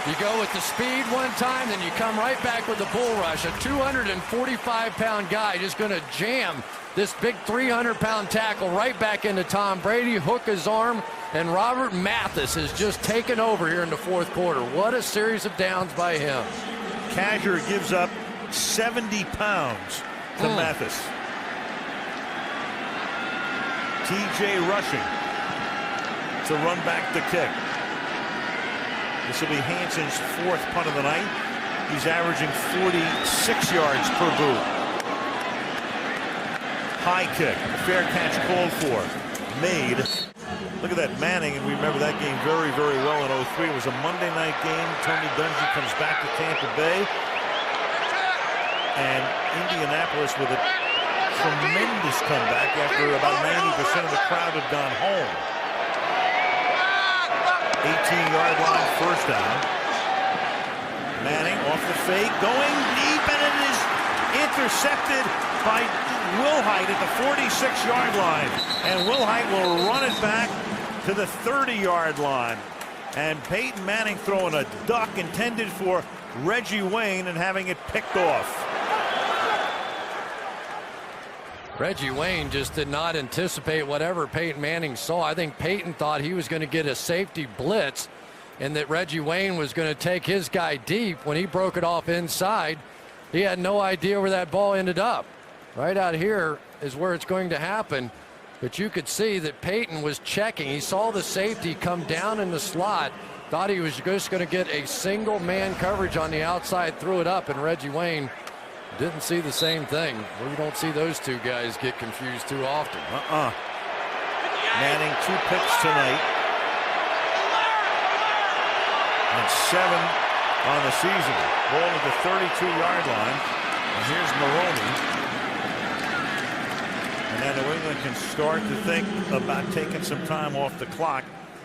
You go with the speed one time, then you come right back with the bull rush. A 245-pound guy just going to jam this big 300-pound tackle right back into Tom Brady, hook his arm, and Robert Mathis has just taken over here in the 4th quarter. What a series of downs by him. Kazur gives up 70 pounds to Mathis. TJ rushing to run back the kick. This will be Hanson's 4th punt of the night. He's averaging 46 yards per boot. High kick, fair catch called for, made. Look at that Manning, and we remember that game very, very well in 03. It was a Monday night game. Tony Dungy comes back to Tampa Bay, and Indianapolis with a tremendous comeback after about 90% of the crowd had gone home. 18-yard line, 1st down. Manning off the fake, going deep, and it is intercepted by Wilhite at the 46-yard line. And Wilhite will run it back to the 30-yard line. And Peyton Manning throwing a duck intended for Reggie Wayne and having it picked off. Reggie Wayne just did not anticipate whatever Peyton Manning saw. I think Peyton thought he was going to get a safety blitz and that Reggie Wayne was going to take his guy deep. When he broke it off inside, he had no idea where that ball ended up. Right out here is where it's going to happen. But you could see that Peyton was checking. He saw the safety come down in the slot, thought he was just going to get a single man coverage on the outside, threw it up, and Reggie Wayne didn't see the same thing. We don't see those two guys get confused too often. Manning 2 picks tonight. And 7 on the season. Ball at the 32-yard line. And here's Maroney. And then New England can start to think about taking some time off the clock.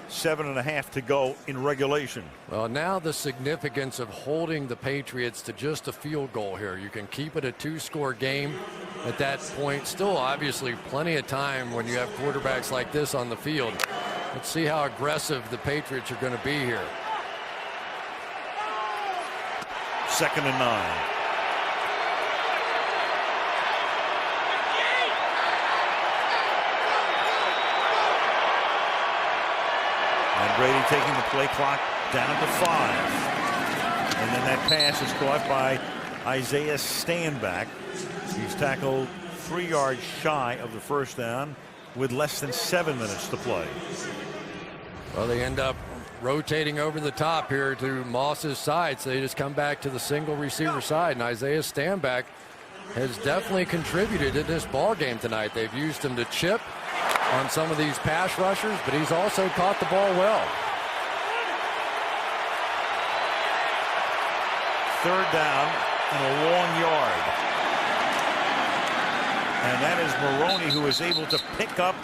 7.5 to go in regulation. Well, now the significance of holding the Patriots to just a field goal here. You can keep it a 2-score game at that point. Still, obviously, plenty of time when you have quarterbacks like this on the field. Let's see how aggressive the Patriots are going to be here. 2nd and 9. And Brady taking the play clock down to 5. And then that pass is caught by Isaiah Stanback. He's tackled 3 yards shy of the 1st down with less than 7 minutes to play. Well, they end up rotating over the top here to Moss's side, so they just come back to the single receiver side. And Isaiah Stanback has definitely contributed in this ball game tonight. They've used him to chip on some of these pass rushers, but he's also caught the ball well. 3rd down and a long yard. And that is Maroney, who is able to pick up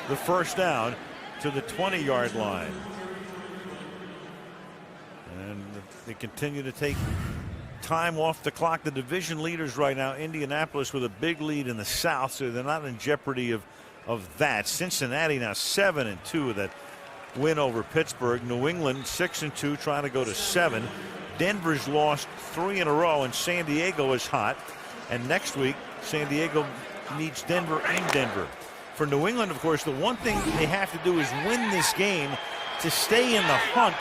the 1st down to the 20-yard line. And they continue to take time off the clock. The division leaders right now, Indianapolis with a big lead in the South, so they're not in jeopardy of that. Cincinnati now 7-2 with that win over Pittsburgh. New England 6-2, trying to go to 7. Denver's lost 3 in a row, and San Diego is hot. And next week, San Diego needs Denver in Denver. For New England, of course, the one thing they have to do is win this game to stay in the hunt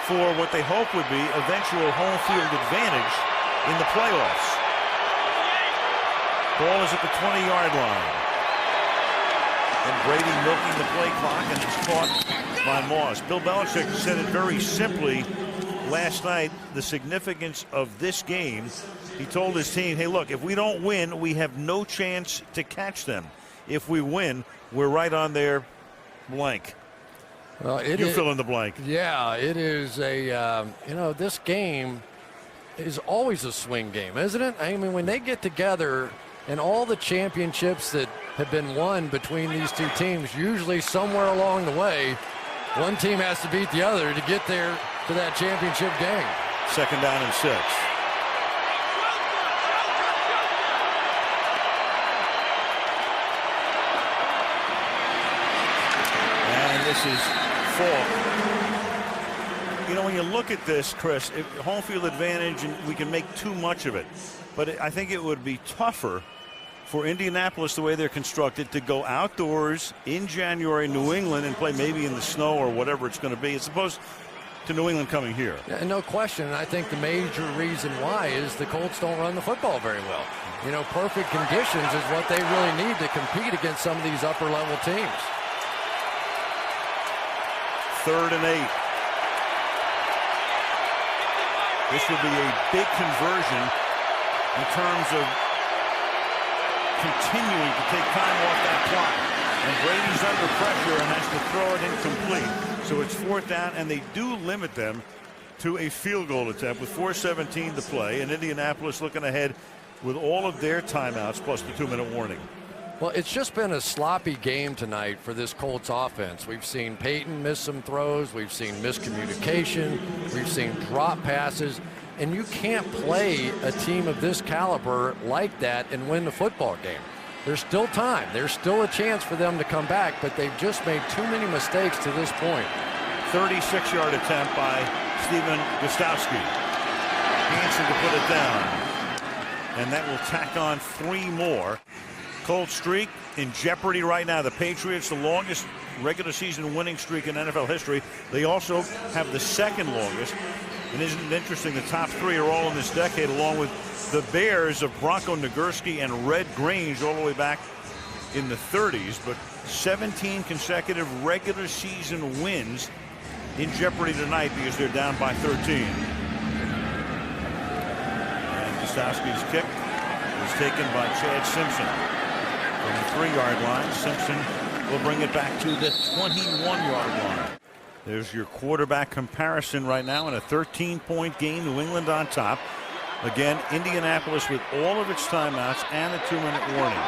for what they hope would be eventual home field advantage in the playoffs. Ball is at the 20-yard line. And Brady milking the play clock, and it's caught by Moss. Bill Belichick said it very simply last night, the significance of this game. He told his team, hey, look, if we don't win, we have no chance to catch them. If we win, we're right on their blank. Well, you fill in the blank. Yeah, it is a, this game is always a swing game, isn't it? I mean, when they get together and all the championships that have been won between these two teams, usually somewhere along the way, one team has to beat the other to get there to that championship game. 2nd down and 6. And this is Falk. You know, when you look at this, Chris, home field advantage, and we can make too much of it. But I think it would be tougher for Indianapolis, the way they're constructed, to go outdoors in January, New England, and play maybe in the snow or whatever it's going to be, as opposed to New England coming here. Yeah, no question. I think the major reason why is the Colts don't run the football very well. You know, perfect conditions is what they really need to compete against some of these upper-level teams. 3rd and 8. This would be a big conversion in terms of continuing to take time off that clock. And Brady's under pressure and has to throw it incomplete. So it's 4th down, and they do limit them to a field goal attempt with 4:17 to play. And Indianapolis looking ahead with all of their timeouts plus the 2-minute warning. Well, it's just been a sloppy game tonight for this Colts offense. We've seen Peyton miss some throws. We've seen miscommunication. We've seen drop passes. And you can't play a team of this caliber like that and win the football game. There's still time. There's still a chance for them to come back, but they've just made too many mistakes to this point. 36-yard attempt by Steven Gostowski. Hansen to put it down. And that will tack on 3 more. Colts streak in jeopardy right now. The Patriots, the longest regular season winning streak in NFL history. They also have the 2nd longest. And isn't it interesting, the top 3 are all in this decade, along with the Bears of Bronco Nagurski and Red Grange all the way back in the 30s. But 17 consecutive regular season wins in jeopardy tonight because they're down by 13. And Gostowski's kick was taken by Chad Simpson from the 3-yard line. Simpson will bring it back to the 21-yard line. There's your quarterback comparison right now in a 13-point game. New England on top. Again, Indianapolis with all of its timeouts and a 2-minute warning.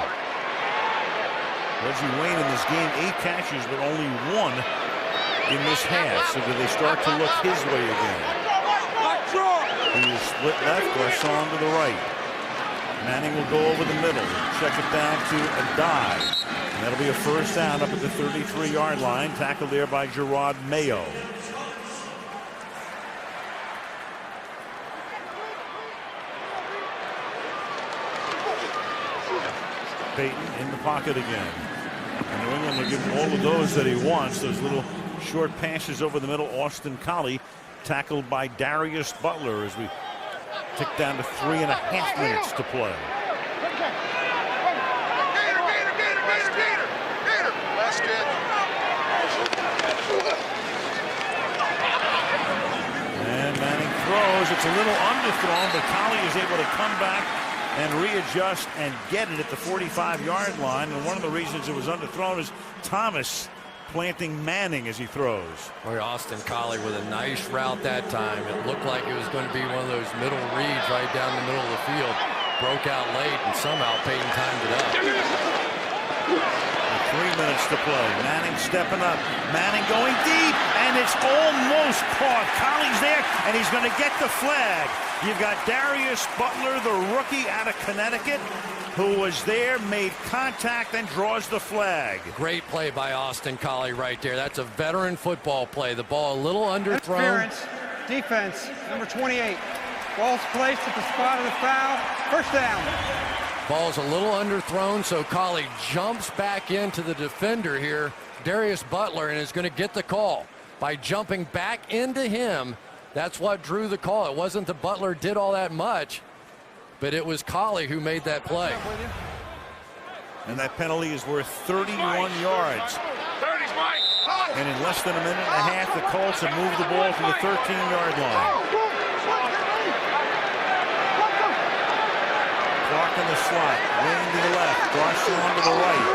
Reggie Wayne in this game, 8 catches, but only 1 in this half. So do they start to look his way again? He is split left, Garcon to the right. Manning will go over the middle, check it down to a dive. And that'll be a 1st down up at the 33-yard line. Tackled there by Gerard Mayo. Peyton in the pocket again. And New England will give him all of those that he wants. Those little short passes over the middle. Austin Collie tackled by Darius Butler as we tick down to 3.5 minutes to play. And Manning throws. It's a little underthrown, but Collie is able to come back and readjust and get it at the 45-yard line. And one of the reasons it was underthrown is Thomas planting Manning as he throws. Boy, Austin Collie with a nice route that time. It looked like it was going to be one of those middle reads right down the middle of the field. Broke out late, and somehow Peyton timed it up. 3 minutes to play. Manning stepping up. Manning going deep, and it's almost caught. Colley's there, and he's going to get the flag. You've got Darius Butler, the rookie out of Connecticut, who was there, made contact, and draws the flag. Great play by Austin Collie right there. That's a veteran football play. The ball a little underthrown. Interference, defense, number 28. Ball's placed at the spot of the foul. 1st down. Ball's a little underthrown, so Collie jumps back into the defender here, Darius Butler, and is going to get the call. By jumping back into him, that's what drew the call. It wasn't that Butler did all that much, but it was Collie who made that play. And that penalty is worth 31 yards. And in less than a minute and a half, the Colts have moved the ball to the 13-yard line. Clark in the slot, Wayne to the left, Garcon to the right.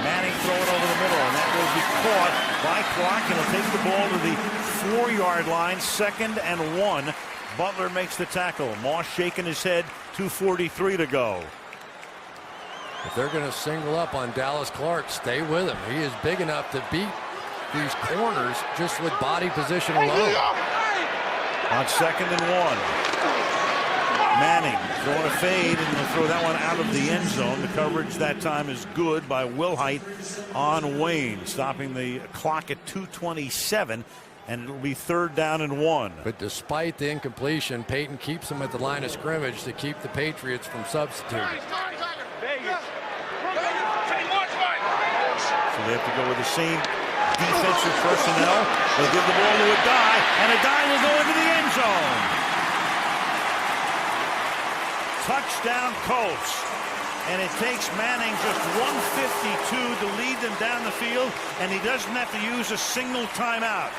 Manning throwing over the middle, and that will be caught by Clark, and he'll take the ball to the 4-yard line, 2nd and 1. Butler makes the tackle. Moss shaking his head, 2:43 to go. If they're going to single up on Dallas Clark, stay with him. He is big enough to beat these corners just with body position alone. On 2nd and 1. Manning throwing a fade, and they'll throw that one out of the end zone. The coverage that time is good by Wilhite on Wayne, stopping the clock at 2:27, and it'll be 3rd down and 1. But despite the incompletion, Peyton keeps him at the line of scrimmage to keep the Patriots from substituting. So they have to go with the same defensive personnel. They'll give the ball to Adai, and Adai will go into the end zone. Touchdown Colts. And it takes Manning just 1:52 to lead them down the field, and he doesn't have to use a single timeout.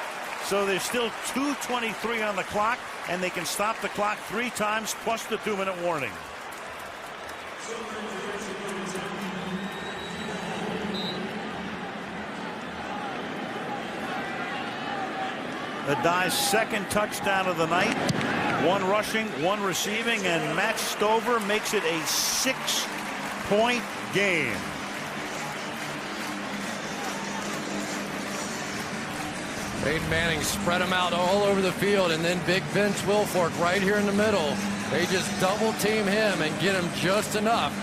So there's still 2:23 on the clock, and they can stop the clock 3 times plus the 2-minute warning. Adai's 2nd touchdown of the night. 1 rushing, 1 receiving, and Matt Stover makes it a 6-point game. Peyton Manning spread them out all over the field, and then big Vince Wilfork right here in the middle. They just double team him and get him just enough.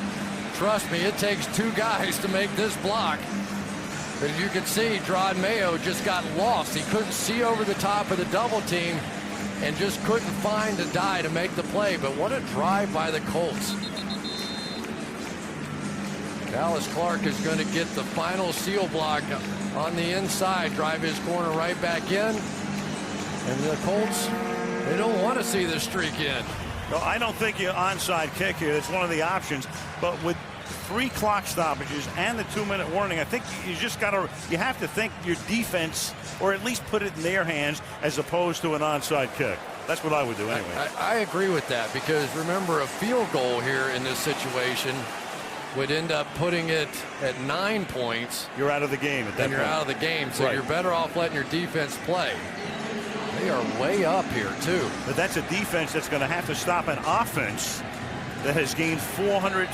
Trust me, it takes 2 guys to make this block. But as you can see, Drod Mayo just got lost. He couldn't see over the top of the double team and just couldn't find Adai to make the play. But what a drive by the Colts. Dallas Clark is going to get the final seal block on the inside, drive his corner right back in. And the Colts, they don't want to see this streak end. No, I don't think you're onside kick here. It's one of the options. But with 3 clock stoppages and the 2-minute warning, I think you have to think your defense, or at least put it in their hands as opposed to an onside kick. That's what I would do anyway. I agree with that, because remember, a field goal here in this situation would end up putting it at 9 points. You're out of the game at that point. You're out of the game, so right. You're better off letting your defense play. They are way up here, too. But that's a defense that's going to have to stop an offense that has gained 459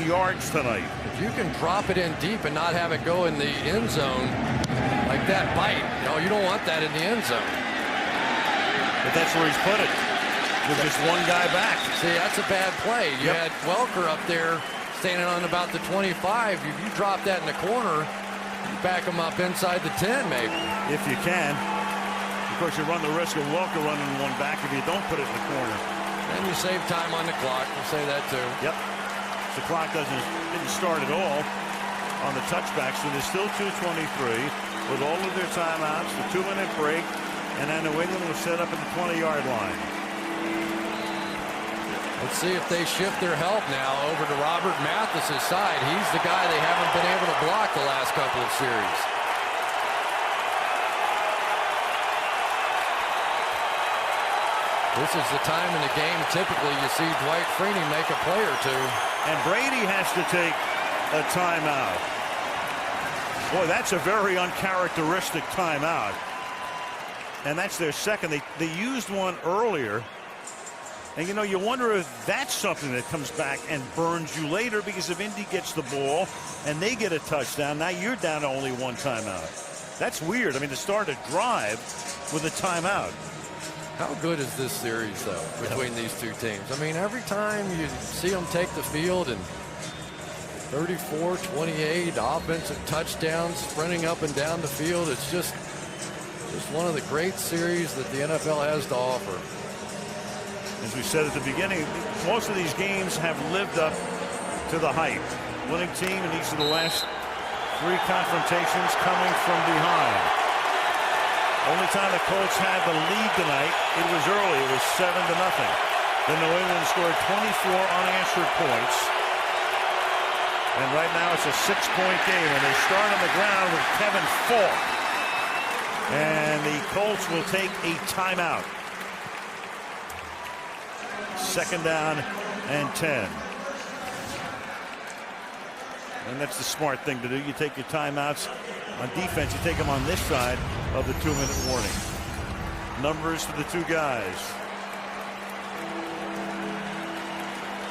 yards tonight. If you can drop it in deep and not have it go in the end zone like that bite, you don't want that in the end zone. But that's where he's put it, with just 1 guy back. See, that's a bad play. You had Welker up there standing on about the 25. If you drop that in the corner, you back him up inside the 10 maybe. If you can. Of course, you run the risk of Welker running 1 back if you don't put it in the corner. And you save time on the clock. We'll say that too. Yep. The clock didn't start at all on the touchback, so there's still 2:23 with all of their timeouts, the 2-minute break, and then New England was set up at the 20-yard line. Let's see if they shift their help now over to Robert Mathis's side. He's the guy they haven't been able to block the last couple of series. This is the time in the game typically you see Dwight Freeney make a play or 2. And Brady has to take a timeout. Boy, that's a very uncharacteristic timeout. And that's their 2nd. They used one earlier. And, you wonder if that's something that comes back and burns you later, because if Indy gets the ball and they get a touchdown, now you're down to only 1 timeout. That's weird. I mean, to start a drive with a timeout. How good is this series, though, between these 2 teams? I mean, every time you see them take the field and 34-28, offensive touchdowns, sprinting up and down the field, it's just one of the great series that the NFL has to offer. As we said at the beginning, most of these games have lived up to the hype. Winning team in each of the last 3 confrontations coming from behind. Only time the Colts had the lead tonight, it was early. It was 7-0. Then New England scored 24 unanswered points. And right now it's a 6-point game, and they start on the ground with Kevin Falk. And the Colts will take a timeout. 2nd down and 10. And that's the smart thing to do. You take your timeouts on defense. You take them on this side of the 2-minute warning. Numbers for the two guys.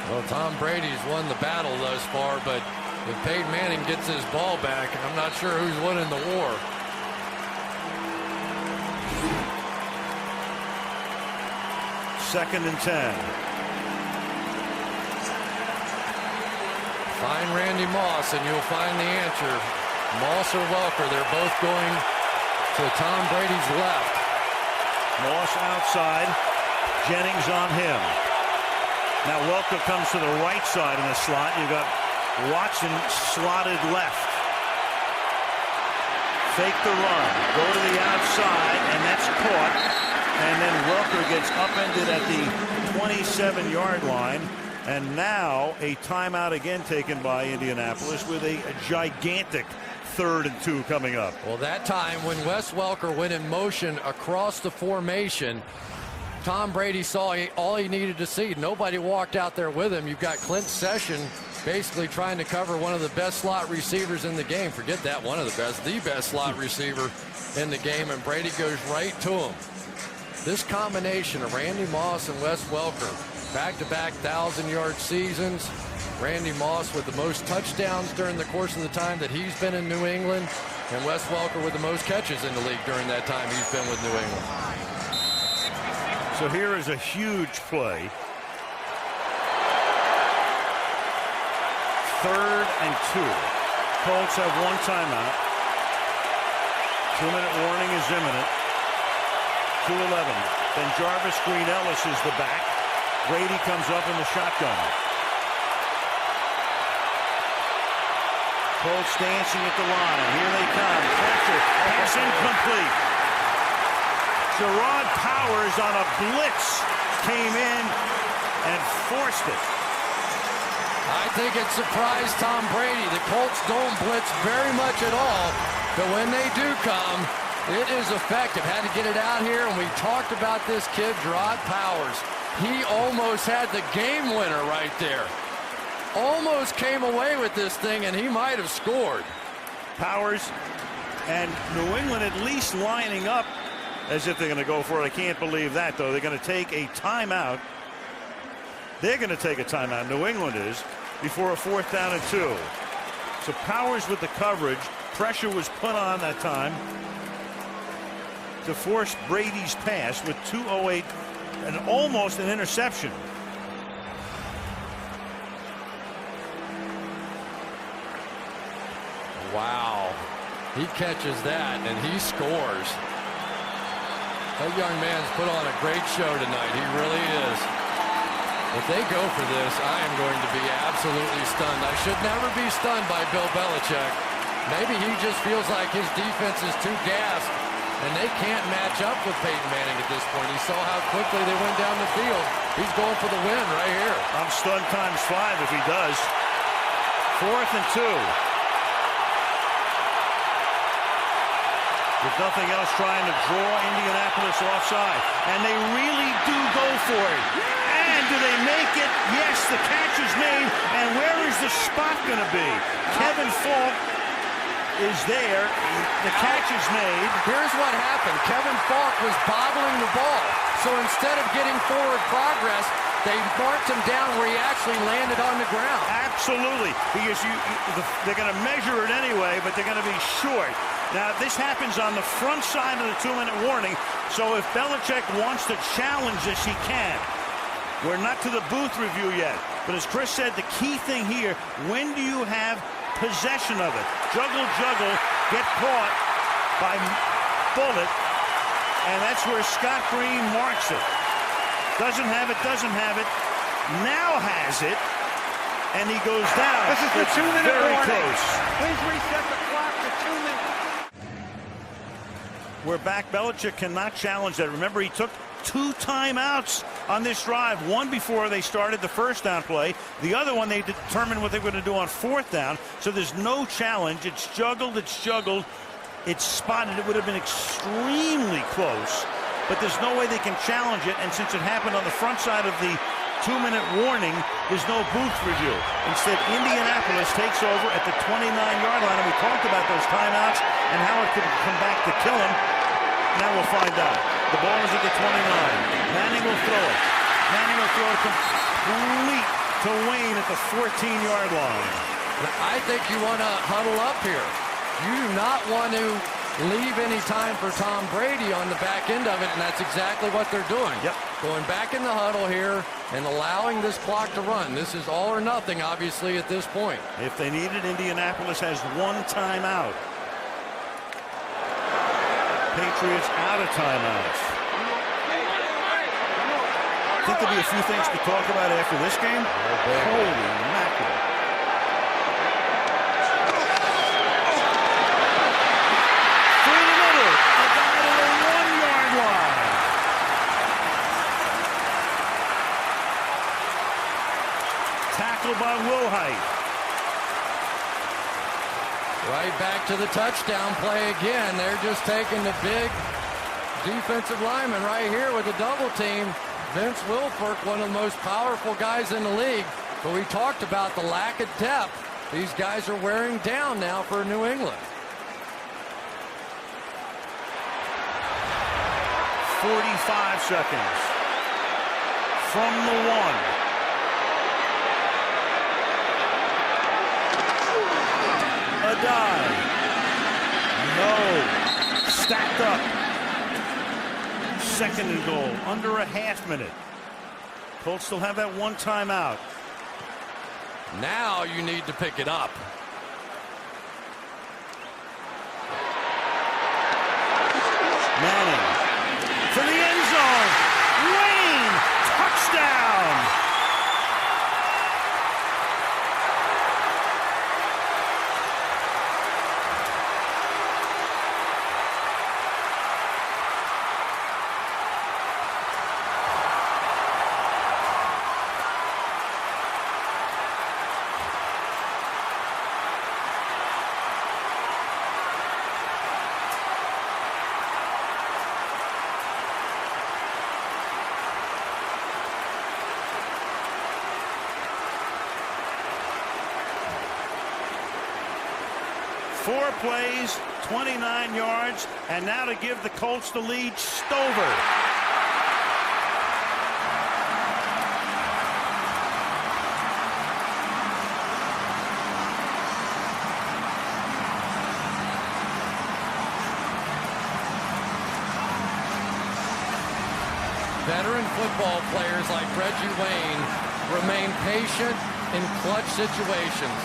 Well, Tom Brady's won the battle thus far, but if Peyton Manning gets his ball back, I'm not sure who's winning the war. Second and 10. Find Randy Moss and you'll find the answer. Moss or Welker, they're both going to Tom Brady's left. Moss outside. Jennings on him. Now Welker comes to the right side in the slot. You've got Watson slotted left. Fake the run. Go to the outside, and that's caught. And then Welker gets upended at the 27-yard line. And now a timeout again taken by Indianapolis with a gigantic 3rd and 2 coming up. Well, that time when Wes Welker went in motion across the formation, Tom Brady saw all he needed to see. Nobody walked out there with him. You've got Clint Session basically trying to cover one of the best slot receivers in the game. Forget that, one of the best slot receiver in the game, and Brady goes right to him. This combination of Randy Moss and Wes Welker, back-to-back 1,000-yard seasons. Randy Moss with the most touchdowns during the course of the time that he's been in New England, and Wes Welker with the most catches in the league during that time he's been with New England. So here is a huge play. 3rd and 2. Colts have one timeout. 2-minute warning is imminent. 2:11. Then Jarvis Green Ellis is the back. Brady comes up in the shotgun. Colts dancing at the line. Here they come. Pressure. Pass incomplete. Gerard Powers on a blitz came in and forced it. I think it surprised Tom Brady. The Colts don't blitz very much at all, but when they do come, it is effective. Had to get it out here, and we talked about this kid, Gerard Powers. He almost had the game winner right there. Almost came away with this thing, and he might have scored. Powers and New England at least lining up as if they're going to go for it. I can't believe that, though. They're going to take a timeout. They're going to take a timeout. New England is before a 4th down and 2. So Powers with the coverage. Pressure was put on that time to force Brady's pass with 2:08 and almost an interception. Wow. He catches that, and he scores. That young man's put on a great show tonight. He really is. If they go for this, I am going to be absolutely stunned. I should never be stunned by Bill Belichick. Maybe he just feels like his defense is too gassed, and they can't match up with Peyton Manning at this point. He saw how quickly they went down the field. He's going for the win right here. I'm stunned times 5 if he does. 4th and 2. With nothing else, trying to draw Indianapolis offside. And they really do go for it. And do they make it? Yes, the catch is made. And where is the spot going to be? Kevin Falk is there. The catch is made. Here's what happened. Kevin Falk was bobbling the ball. So instead of getting forward progress, they marked him down where he actually landed on the ground. Absolutely. Because they're going to measure it anyway, but they're going to be short. Now, this happens on the front side of the 2-minute warning, so if Belichick wants to challenge this, he can. We're not to the booth review yet, but as Chris said, the key thing here, when do you have possession of it? Juggle, get caught by Bullet, and that's where Scott Green marks it. Doesn't have it, now has it, and he goes down. This is the 2-minute warning. Close. Please reset the clock to 2 minutes. We're back. Belichick cannot challenge that. Remember, he took 2 timeouts on this drive. One before they started the first down play. The other one they determined what they were going to do on 4th down. So there's no challenge. It's juggled. It's spotted. It would have been extremely close, but there's no way they can challenge it. And since it happened on the front side of the 2-minute warning, there's no booth review. Instead, Indianapolis takes over at the 29-yard line. And we talked about those timeouts and how it could come back to kill them. Now we'll find out. The ball is at the 29. Manning will throw it. Manning will throw it complete to Wayne at the 14-yard line. I think you want to huddle up here. You do not want to leave any time for Tom Brady on the back end of it, and that's exactly what they're doing. Yep. Going back in the huddle here and allowing this clock to run. This is all or nothing, obviously, at this point. If they need it, Indianapolis has 1 timeout. Patriots out of timeouts. Think there'll be a few things to talk about after this game? Holy mackerel. Through the middle, a guy to the 1-yard line. Tackled by Wilhite. Right back to the touchdown play again. They're just taking the big defensive lineman right here with a double team. Vince Wilfork, one of the most powerful guys in the league. But we talked about the lack of depth. These guys are wearing down now for New England. 45 seconds from the 1. A dive. No. Stacked up. 2nd and goal. Under a half minute. Colts still have that 1 timeout. Now you need to pick it up. Manning for the end zone. Wayne. Touchdown. Four plays, 29 yards, and now to give the Colts the lead, Stover. Veteran football players like Reggie Wayne remain patient in clutch situations.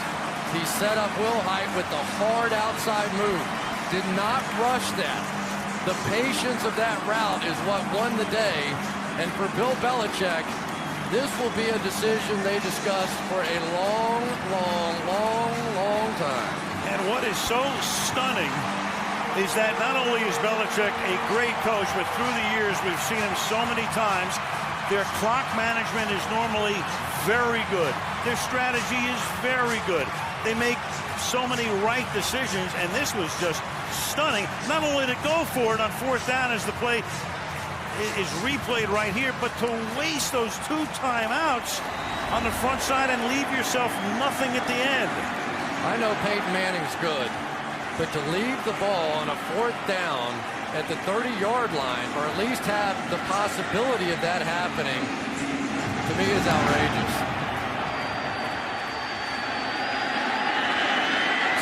He set up Wilhite with the hard outside move. Did not rush that. The patience of that route is what won the day. And for Bill Belichick, this will be a decision they discuss for a long time. And what is so stunning is that not only is Belichick a great coach, but through the years we've seen him so many times. Their clock management is normally very good. Their strategy is very good. They make so many right decisions, and this was just stunning. Not only to go for it on 4th down as the play is replayed right here, but to waste those 2 timeouts on the front side and leave yourself nothing at the end. I know Peyton Manning's good, but to leave the ball on a 4th down at the 30-yard line, or at least have the possibility of that happening, to me is outrageous.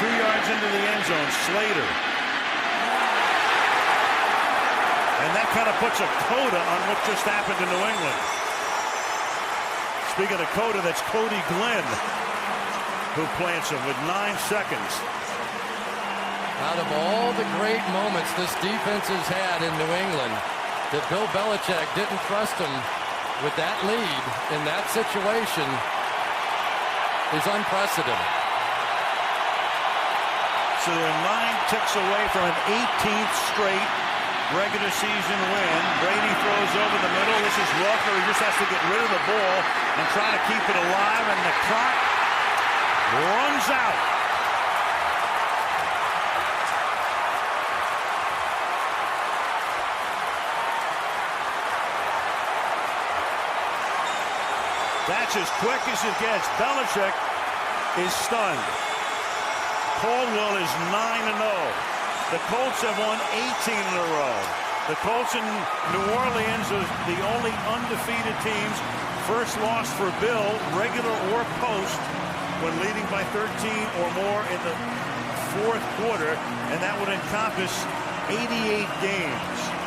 2 yards into the end zone, Slater. And that kind of puts a coda on what just happened to New England. Speaking of coda, that's Cody Glenn who plants him with 9 seconds. Out of all the great moments this defense has had in New England, that Bill Belichick didn't trust him with that lead in that situation is unprecedented. So they're 9 ticks away from an 18th straight regular season win. Brady throws over the middle. This is Walker. He just has to get rid of the ball and try to keep it alive, and the clock runs out. That's as quick as it gets. Belichick is stunned. Caldwell is 9-0. The Colts have won 18 in a row. The Colts in New Orleans are the only undefeated teams. First loss for Bill, regular or post, when leading by 13 or more in the fourth quarter, and that would encompass 88 games.